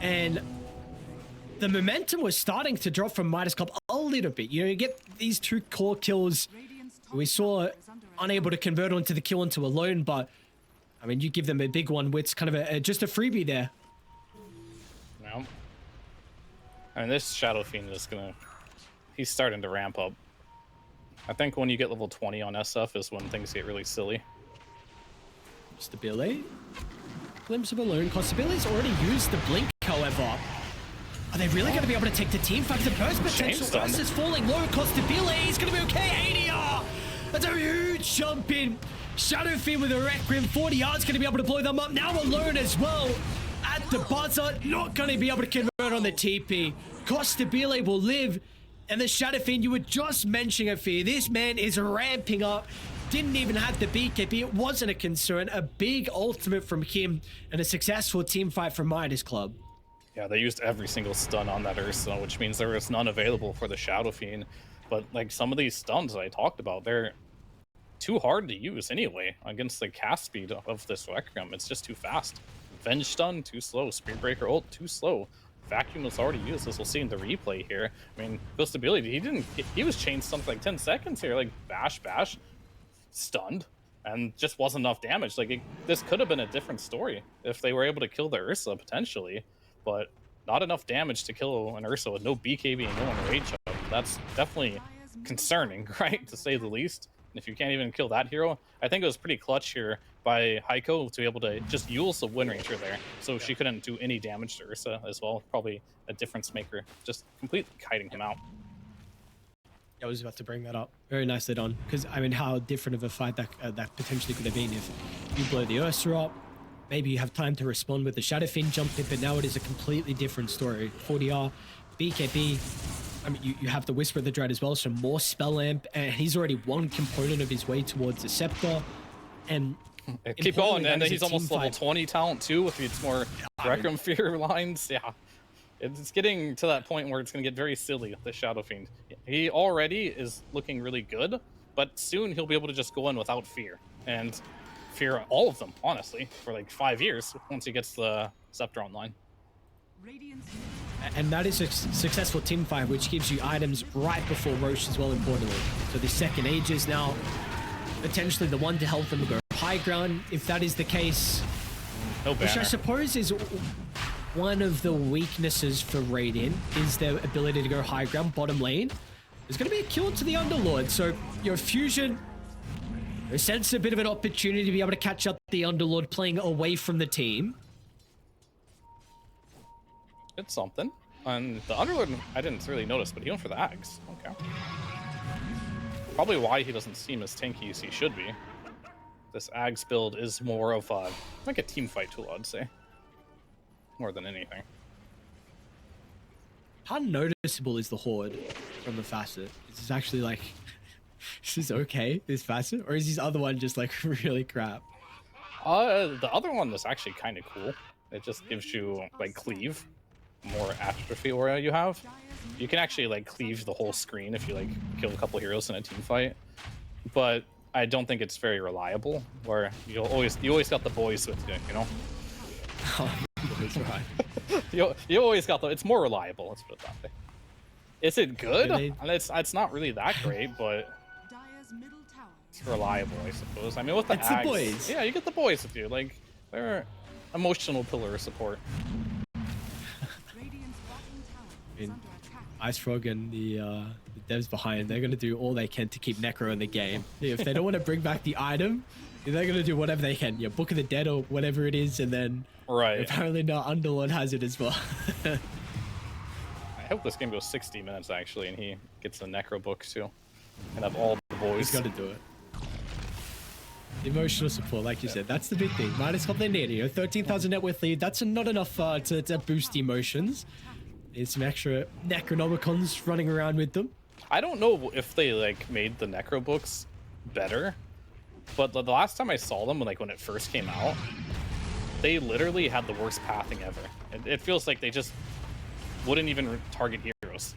And the momentum was starting to drop from Midas Club a little bit. You know, you get these 2 core kills. We saw unable to convert onto the kill into Alone, but I mean, you give them a big one, which is kind of just a freebie there. No. I mean, this Shadow Fiend is gonna... He's starting to ramp up. I think when you get level 20 on SF is when things get really silly. Costabile. Glimpse of Alone. Costabile's already used the blink, however. Are they really going to be able to take the team fight? The burst potential is falling low. Costabile, he's going to be okay. ADR. That's a huge jump in. Shadow Fiend with a Requiem. 40 yards going to be able to blow them up. Now Alone as well. At the buzzer, not going to be able to convert on the TP. Costabile will live. And the Shadow Fiend, you were just mentioning it, Fear. This man is ramping up. Didn't even have the BKB. It wasn't a concern. A big ultimate from him and a successful team fight from Midas Club. Yeah, they used every single stun on that Ursa, which means there was none available for the Shadow Fiend. But like some of these stuns that I talked about, they're too hard to use anyway against the cast speed of this Requiem. It's just too fast. Venge stun, too slow. Spear Breaker ult, too slow. Vacuum was already used, as we'll see in the replay here. I mean, Ghostability, he was chained something like 10 seconds here, like bash, stunned, and just wasn't enough damage. Like, this could have been a different story if they were able to kill the Ursa, potentially, but not enough damage to kill an Ursa with no BKB and no enrage up. That's definitely concerning, right, to say the least. And if you can't even kill that hero, I think it was pretty clutch here by Heiko to be able to just use the Wind Ranger there, so she couldn't do any damage to Ursa as well. Probably a difference maker, just completely kiting him out. I was about to bring that up. Very nicely done. Because, I mean, how different of a fight that potentially could have been if you blow the Ursa up. Maybe you have time to respond with the Shadow Fiend jump in, but now it is a completely different story. 40R, BKB. I mean, you have the Whisper of the Dread as well, so more Spell Amp, and he's already one component of his way towards the Scepter. And keep going, and he's almost level 20 talent too with its more Requiem Fear lines. Yeah, it's getting to that point where it's going to get very silly, the Shadow Fiend. He already is looking really good, but soon he'll be able to just go in without fear and fear all of them, honestly, for like 5 years once he gets the Scepter online. Radiant's And that is a successful team fight, which gives you items right before Roche as well, importantly. So the second Age is now potentially the one to help them go high ground. If that is the case, No banner. which I suppose is one of the weaknesses for Radiant, is their ability to go high ground bottom lane. There's going to be a kill to the Underlord. So your Fusion sense a bit of an opportunity to be able to catch up the Underlord playing away from the team. It's something. And the Underlord, I didn't really notice, but he went for the Axe. Okay. Probably why he doesn't seem as tanky as he should be. This Axe build is more of a, like a team fight tool, I'd say. More than anything. How noticeable is the Horde from the Facet? Is this actually like, is this okay, this Facet? Or is this other one just like really crap? The other one is actually kind of cool. It just gives you like cleave, more atrophy aura you have. You can actually like cleave the whole screen if you like kill a couple heroes in a team fight. But I don't think it's very reliable. Where you always got the boys with you, you know. Oh, that's right. you always got the. It's more reliable. Let's put it that way. Is it good? Really? It's not really that great, but Dire's middle tower. it's reliable, I suppose. I mean, with the It's the Axe, boys. yeah, you get the boys with you. Like they're emotional pillar of support. Radiant's bottom tower is In- under attack. Ice Frog and the devs behind, they're going to do all they can to keep Necro in the game. If they don't want to bring back the item, they're going to do whatever they can. Yeah, Book of the Dead or whatever it is, and then Right. apparently now Underlord has it as well. I hope this game goes 60 minutes actually, and he gets the Necro book too, and have all the boys. He's got to do it. Emotional support, like you said, that's the big thing. Minus what they need. You know, 13,000 net worth lead. That's not enough to boost emotions. Need some extra Necronomicons running around with them. I don't know if they like made the Necro books better, but the last time I saw them, like when it first came out, they literally had the worst pathing ever. It feels like they just wouldn't even target heroes.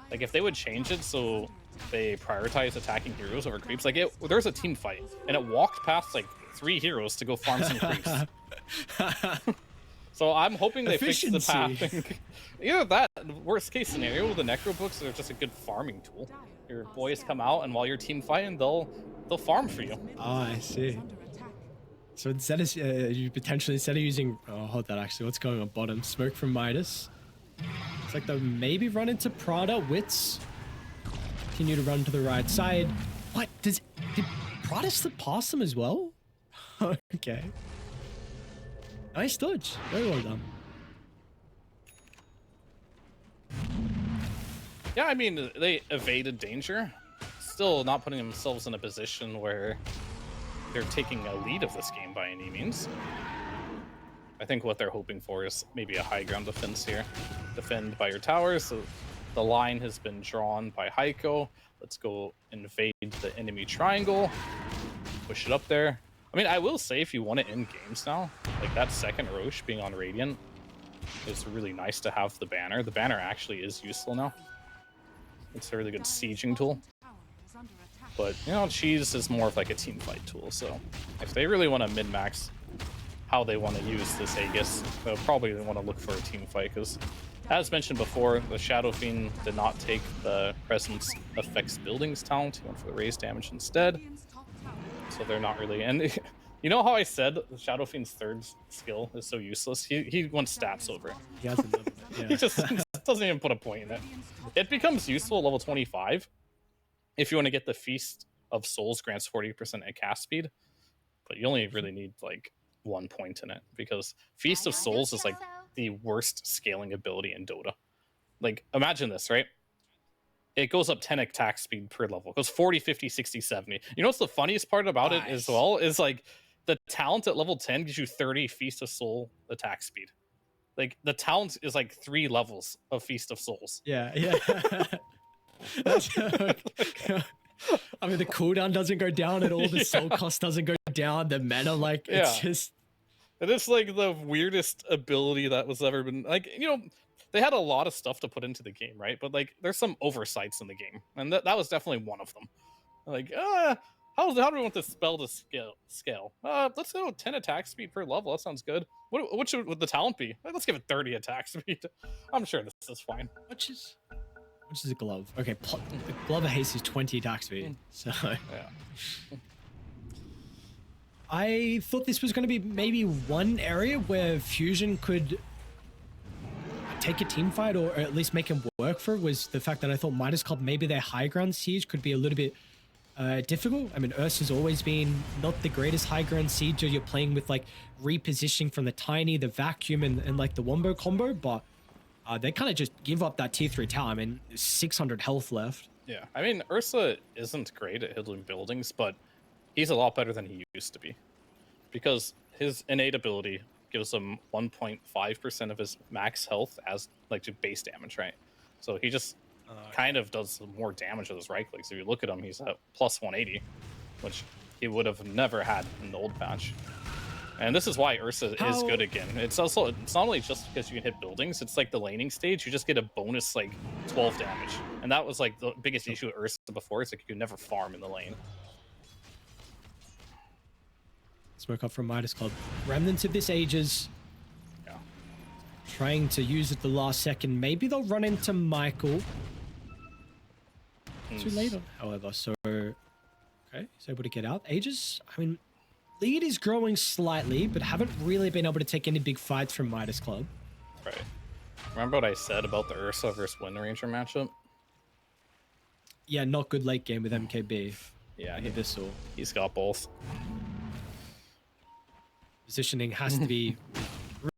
Like if they would change it so they prioritize attacking heroes over creeps, like there's a team fight and it walked past like 3 heroes to go farm some creeps. So I'm hoping they fix the pathing. Either that, worst case scenario, the Necro books are just a good farming tool. Your boys come out and while you're team fighting, they'll farm for you. Oh, I see. Under attack. So instead of instead of using, oh, hold that actually, what's going on bottom? Smoke from Midas. It's like they'll maybe run into Prada. Wits continue to run to the right side. What did Prada slip past them as well? Okay. Nice dodge. Very well done. Yeah, I mean, they evaded danger. Still not putting themselves in a position where they're taking a lead of this game by any means. I think what they're hoping for is maybe a high ground defense here. Defend by your towers. So the line has been drawn by Heiko. Let's go invade the enemy triangle. Push it up there. I mean, I will say if you want it in games now, like that second Roche being on Radiant is really nice to have the banner. The banner actually is useful now. It's a really good sieging tool. Tower is under attack. But, you know, Cheese is more of like a team fight tool. So if they really want to min-max how they want to use this Aegis, they'll probably want to look for a team fight because, as mentioned before, the Shadow Fiend did not take the Presence Affects Buildings talent. He went for the raise damage instead. Radiant's top tower. So they're not really... And you know how I said the Shadow Fiend's third skill is so useless? He wants stats over it. He has another. He Yeah. just doesn't even put a point in it. It becomes useful at level 25 if you want to get the Feast of Souls grants 40% at cast speed, but you only really need like 1 point in it because Feast of Souls is like the worst scaling ability in Dota. Like imagine this, right? It goes up 10 attack speed per level. It goes 40, 50, 60, 70. You know what's the funniest part about it as well is like the talent at level 10 gives you 30 Feast of Soul attack speed. Like the talent is like 3 levels of Feast of Souls. Yeah, yeah. I mean, the cooldown doesn't go down at all. The soul cost doesn't go down. The mana, like, it's Yeah. just... It is like the weirdest ability that was ever been like, you know, they had a lot of stuff to put into the game, right? But like, there's some oversights in the game, and that was definitely one of them. Like, how do we want this spell to scale? Let's go 10 attack speed per level. That sounds good. What would the talent be? Let's give it 30 attack speed. I'm sure this is fine. Which is a glove. Okay, the glove of haste is 20 attack speed. So Yeah. I thought this was going to be maybe one area where Fusion could take a team fight or at least make him work for it, was the fact that I thought Midas Club, maybe their high ground siege could be a little bit difficult. I mean, Ursa's always been not the greatest high ground siege. You're playing with like repositioning from the tiny, the vacuum, and like the wombo combo, but they kind of just give up that tier 3 tower. I mean, 600 health left. Yeah, I mean, Ursa isn't great at hitting buildings, but he's a lot better than he used to be, because his innate ability gives him 1.5% of his max health as like to base damage, right? So he just kind of does more damage with his right click. So if you look at him, he's at plus 180, which he would have never had in the old patch. And this is why Ursa is good again. It's not only just because you can hit buildings, it's like the laning stage, you just get a bonus like 12 damage. And that was like the biggest issue with Ursa before, it's like you could never farm in the lane. Smoke up from Midas Club. Remnants of this Aegis. Yeah. Trying to use at the last second. Maybe they'll run into Michael. Too late on, however, so okay, he's able to get out. Aegis, I mean, lead is growing slightly, but haven't really been able to take any big fights from Midas Club. Right. Remember what I said about the Ursa versus Wind Ranger matchup? Yeah, not good late game with MKB. Yeah, and Abyssal. He's got both. Positioning has to be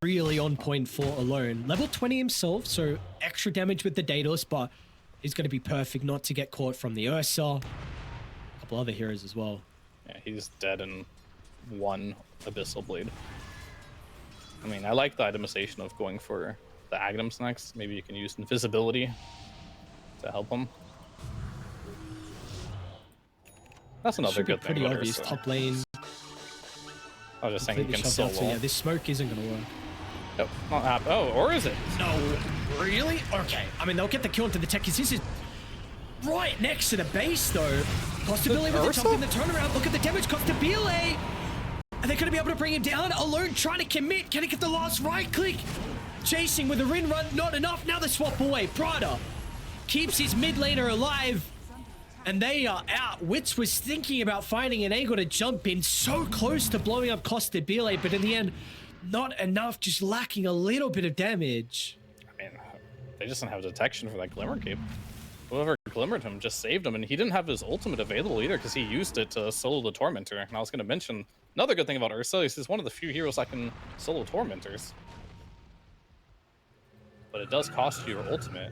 really on point for alone. Level 20 himself, so extra damage with the Daedalus, but he's going to be perfect not to get caught from the Ursa. A couple other heroes as well. Yeah, he's dead in one Abyssal Blade. I mean, I like the itemization of going for the Aghanim's next. Maybe you can use invisibility to help him. That's another Should be good thing pretty about obvious. Ursa. Top lane. I was just saying you can shoved out, solo. so yeah, this smoke isn't going to work. Oh, not happen. Oh, or is it? No, really? Okay. I mean, they'll get the kill into the tech, because this is right next to the base, though. Costabile with the Ursa? jump in the turnaround. Look at the damage. Costabile. Are they going to be able to bring him down? Alone, trying to commit. Can he get the last right click? Chasing with a Rin run. Not enough. Now they swap away. Prada keeps his mid laner alive. And they are out. Wits was thinking about finding an angle to jump in, so close to blowing up Costabile, but in the end, not enough, just lacking a little bit of damage. I mean, they just didn't have detection for that Glimmer Cape. Whoever glimmered him just saved him, and he didn't have his ultimate available either because he used it to solo the Tormentor. And I was going to mention another good thing about Ursa is he's one of the few heroes that can solo Tormentors. But it does cost you your ultimate.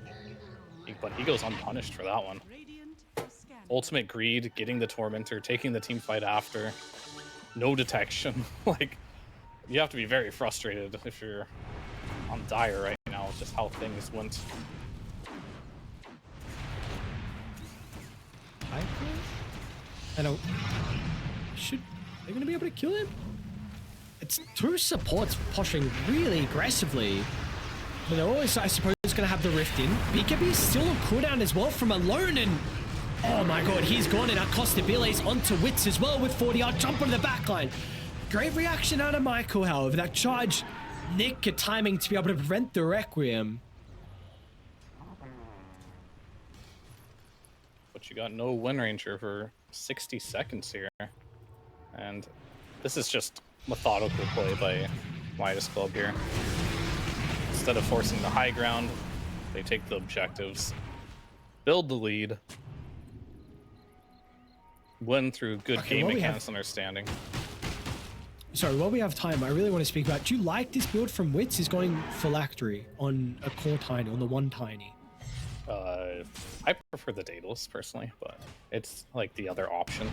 But he goes unpunished for that one. Radiant scan. Ultimate greed, getting the Tormentor, taking the team fight after. No detection. Like, you have to be very frustrated if you're on Dire right now with just how things went. I don't. They're going to be able to kill him? It's two supports pushing really aggressively. But they're always, I suppose, going to have the rift in. BKB is still on cooldown as well from Alone, and oh my god, he's gone, and Acostabile's onto Wits as well with 40-yard jump on the backline. Great reaction out of Michael, however. That charge, Nick, a timing to be able to prevent the Requiem. But you got no Wind Ranger for 60 seconds here. And this is just methodical play by Midas Club here. Instead of forcing the high ground, they take the objectives, build the lead, win through good game mechanics and understanding. Sorry, while we have time, I really want to speak about, do you like this build from Wits? Is going phylactery on a core tiny, on the one tiny? I prefer the Daedalus personally, but it's like the other option.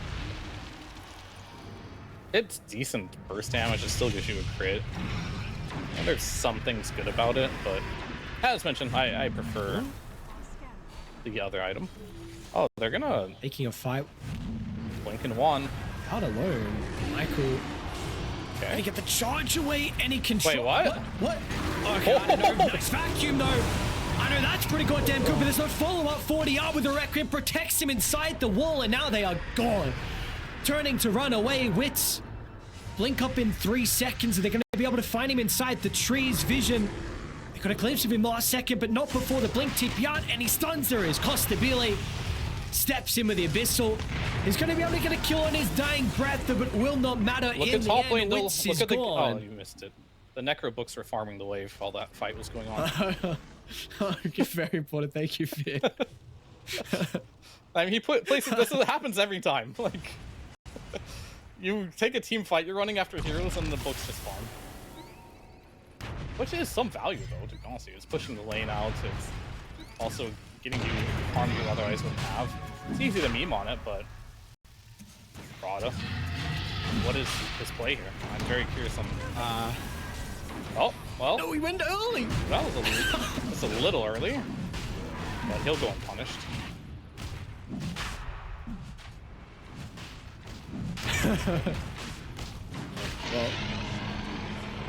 It's decent burst damage, it still gives you a crit. And there's some things good about it, but as mentioned, I prefer the other item. Oh, they're gonna Making a fight blink in one. out alone. Michael They Okay. get the charge away, any control. Wait, what? What? Okay, I don't know. Nice vacuum, though. I know that's pretty goddamn good, but there's no follow-up. 40R with the Requiem protects him inside the wall, and now they are gone. Turning to run away, Wits. Blink up in 3 seconds, and they're going to be able to find him inside the tree's vision. They got a glimpse of him last second, but not before the blink TP out, and he stuns. There is Costabile. Steps in with the Abyssal. He's going to be able to get a kill on his dying breath, but it will not matter. Look in at the top end, lane, though. Wits Look is at the. gone. Oh, you missed it. The Necro books were farming the wave while that fight was going on. Okay, very important. Thank you, Finn. I mean, he places. This happens every time. Like, you take a team fight, you're running after heroes, and the books just farm. Which is some value, though, to be honest with you. It's pushing the lane out. It's also getting you harm you otherwise wouldn't have. It's easy to meme on it, but Prada. What is his play here? I'm very curious on. Oh, well. No, he went early. That was a little early, but he'll go unpunished. Well,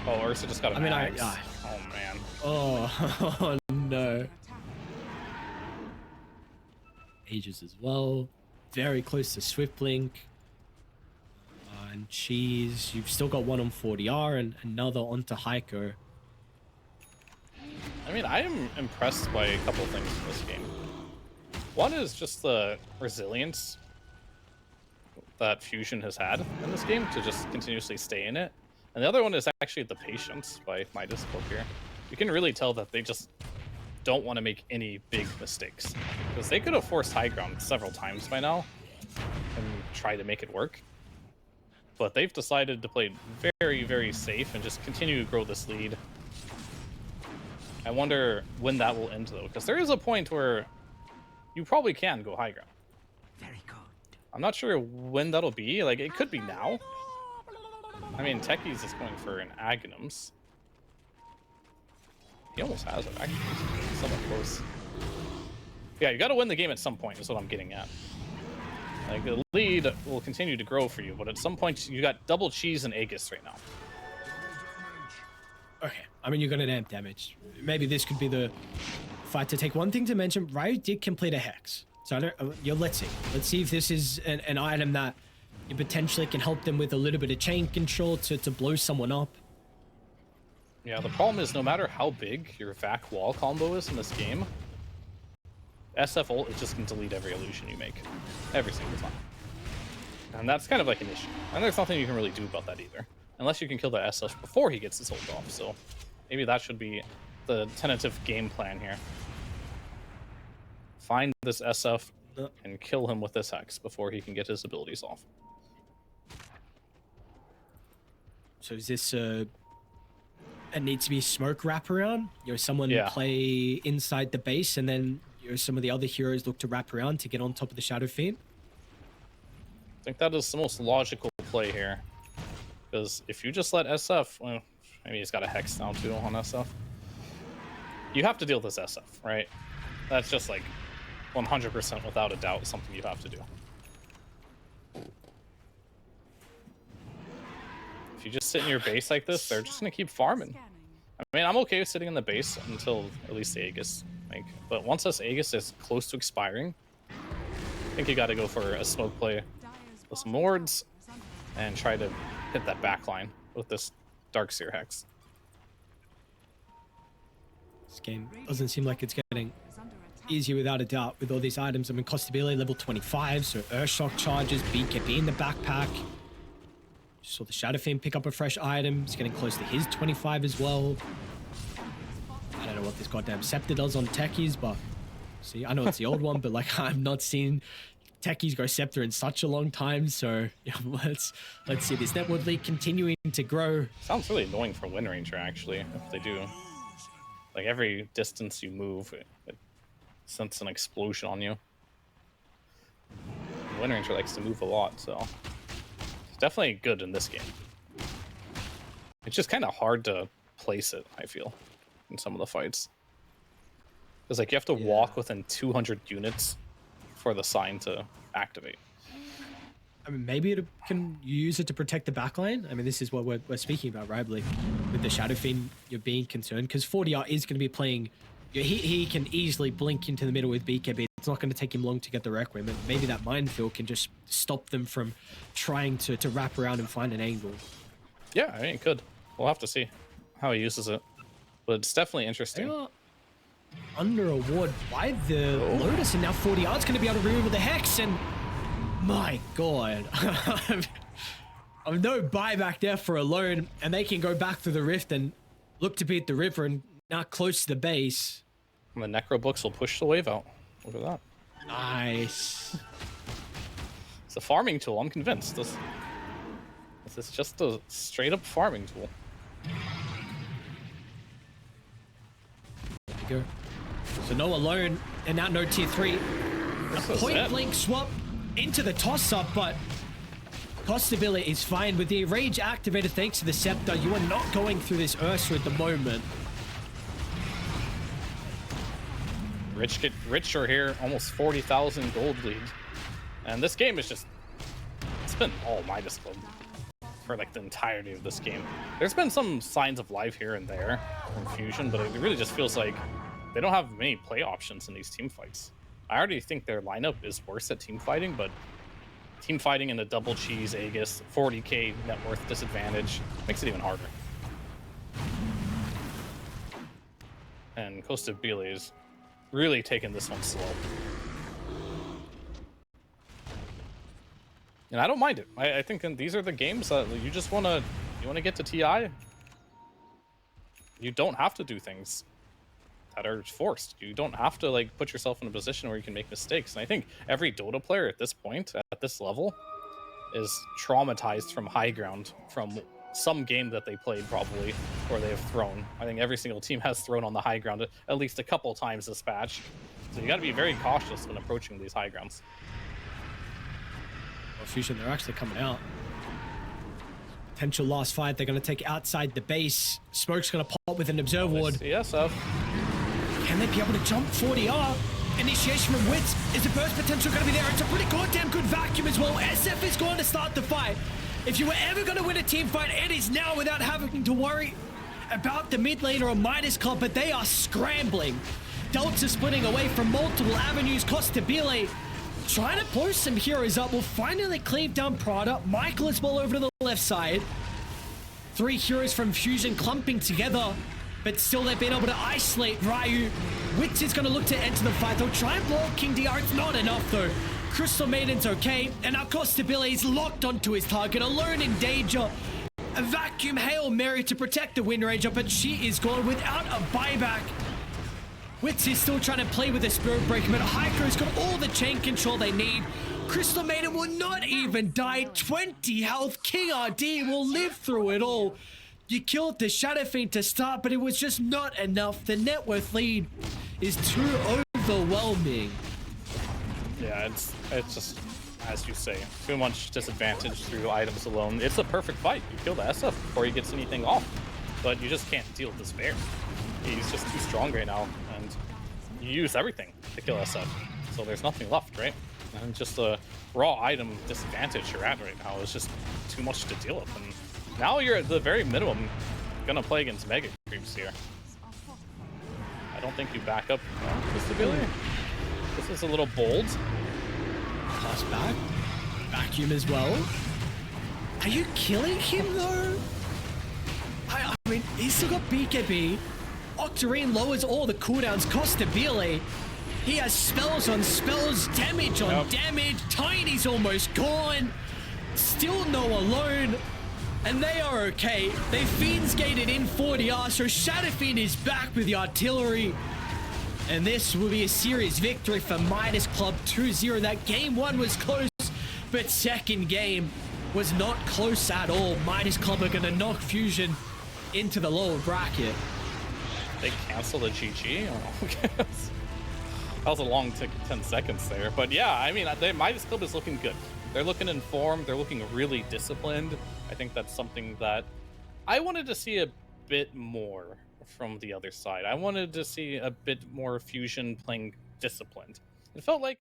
Oh, Ursa just got a mags. I- Oh man. oh, no. Attack. Ages as well. Very close to Swift Blink. And Cheese. You've still got one on 40R and another onto Heiko. I mean, I am impressed by a couple of things in this game. One is just the resilience that Fusion has had in this game to just continuously stay in it. And the other one is actually the patience by Midas Club here. You can really tell that they just don't want to make any big mistakes. Because they could have forced high ground several times by now and tried to make it work. But they've decided to play very, very safe and just continue to grow this lead. I wonder when that will end, though, because there is a point where you probably can go high ground. Very good. I'm not sure when that'll be. Like, it could be now. I mean, Techie's is going for an Aghanims. He almost has it, actually. Somewhat close. Yeah, you got to win the game at some point, is what I'm getting at. Like, the lead will continue to grow for you, but at some point, you got double cheese and Aegis right now. Okay, I mean, you're going to amp damage. Maybe this could be the fight to take. One thing to mention, Ryu did complete a Hex. So I don't, let's see. Let's see if this is an item that you potentially can help them with a little bit of chain control to blow someone up. Yeah, the problem is no matter how big your Vac wall combo is in this game, SF ult is just going to delete every illusion you make. Every single time. And that's kind of like an issue. And there's nothing you can really do about that either. Unless you can kill the SF before he gets his ult off. So maybe that should be the tentative game plan here. Find this SF and kill him with this Hex before he can get his abilities off. So is this it needs to be smoke wraparound? You know, someone Yeah. play inside the base and then some of the other heroes look to wrap around to get on top of the Shadow Fiend? I think that is the most logical play here. Because if you just let SF, well, maybe he's got a Hex now too on SF. You have to deal with this SF, right? That's just like 100% without a doubt something you have to do. If you just sit in your base like this, they're just gonna keep farming. Scanning. I mean, I'm okay with sitting in the base until at least the Aegis. Like, but once this Aegis is close to expiring, I think you got to go for a smoke play Dire's with some bottom wards tower is under attack. and try to hit that back line with this Darkseer Hex. This game doesn't seem like it's getting Is under attack. easier without a doubt with all these items. I mean, Costabile level 25, so Earthshock charges, BKB in the backpack. Saw the Shadow Fiend pick up a fresh item. He's getting close to his 25 as well. I don't know what this goddamn scepter does on techies, but see, I know it's the old one, but like I've not seen techies go scepter in such a long time. So yeah, let's see this network league continuing to grow. Sounds really annoying for Wind Ranger, actually, if they do. Like, every distance you move, it sends an explosion on you. Wind Ranger likes to move a lot, so it's definitely good in this game. It's just kind of hard to place it, I feel, in some of the fights. Because, like, you have to walk within 200 units for the sign to activate. I mean, maybe it can use it to protect the backline. I mean, this is what we're speaking about, right? Like with the Shadow Fiend, you're being concerned because 40R is going to be playing. He can easily blink into the middle with BKB. It's not going to take him long to get the Requiem, and maybe that minefield can just stop them from trying to wrap around and find an angle. Yeah, I mean, it could. We'll have to see how he uses it, but it's definitely They interesting. are under a ward by the Lotus, and now 40R is going to be able to remove the Hex, and my God. I'm no buyback there for Alone, and they can go back through the rift and look to beat the river and now close to the base. And the Necro Books will push the wave out. Look at that. Nice. It's a farming tool. I'm convinced. This is just a straight up farming tool. There you go. So no Alone, and now no tier 3. A point blank swap into the toss up, but Costability is fine with the rage activated thanks to the scepter. You are not going through this Ursa at the moment. Rich get richer here, almost 40,000 gold lead. And this game is just, it's been all Midas Club for like the entirety of this game. There's been some signs of life here and there from Fusion, but it really just feels like they don't have many play options in these team fights. I already think their lineup is worse at team fighting, but team fighting in the double cheese Aegis, 40k net worth disadvantage, makes it even harder. And Costabile is really taking this one slow. And I don't mind it. I think these are the games that you just want to get to TI. You don't have to do things that are forced. You don't have to like put yourself in a position where you can make mistakes. And I think every Dota player at this point, at this level, is traumatized from high ground, from some game that they played probably, or they have thrown. I think every single team has thrown on the high ground at least a couple times this patch. So you got to be very cautious when approaching these high grounds. Well, Fusion, they're actually coming out. Potential last fight. They're going to take outside the base. Smoke's going to pop with an Observe Ward. CSF. Can they be able to jump 40R? Initiation from Wits. Is the burst potential going to be there? It's a pretty goddamn good vacuum as well. SF is going to start the fight. If you were ever going to win a team fight, it is now without having to worry about the mid lane or a Midas Club, but they are scrambling. Delta splitting away from multiple avenues. Costabile trying to post some heroes up. Will finally cleave down Prada. Michael is ball over to the left side. 3 heroes from Fusion clumping together, but still they've been able to isolate Ryu. Wits is going to look to enter the fight. They'll try and blow up King DR. It's not enough though. Crystal Maiden's okay, and now Costabile is locked onto his target, Alone in danger. A vacuum Hail Mary to protect the Wind Ranger, but she is gone without a buyback. Wits is still trying to play with the Spirit Breaker, but Heiko's got all the chain control they need. Crystal Maiden will not even die. 20 health. King RD will live through it all. You killed the Shadow Fiend to start, but it was just not enough. The net worth lead is too overwhelming. Yeah, it's just, as you say, too much disadvantage through items alone. It's a perfect fight. You kill the SF before he gets anything off, but you just can't deal with this bear. He's just too strong right now, and you use everything to kill SF, so there's nothing left, right? And just the raw item disadvantage you're at right now is just too much to deal with. And now you're at the very minimum gonna play against Mega Creeps here. I don't think you back up Costabile. This is a little bold. Pass back. Vacuum as well. Are you killing him though? I mean, he's still got BKB. Octarine lowers all the cooldowns. Costabile, he has spells on spells, damage on damage. Tiny's almost gone. Still no Alone. And they are okay. They Fiends gated in 40R, so Shadow Fiend is back with the artillery. And this will be a serious victory for Midas Club 2-0. That game 1 was close, but second game was not close at all. Midas Club are going to knock Fusion into the lower bracket. They cancel the GG? Oh, okay. That was a long 10 seconds there. But yeah, I mean, Midas Club is looking good. They're looking informed. They're looking really disciplined. I think that's something that I wanted to see a bit more from the other side. I wanted to see a bit more Fusion playing disciplined. It felt like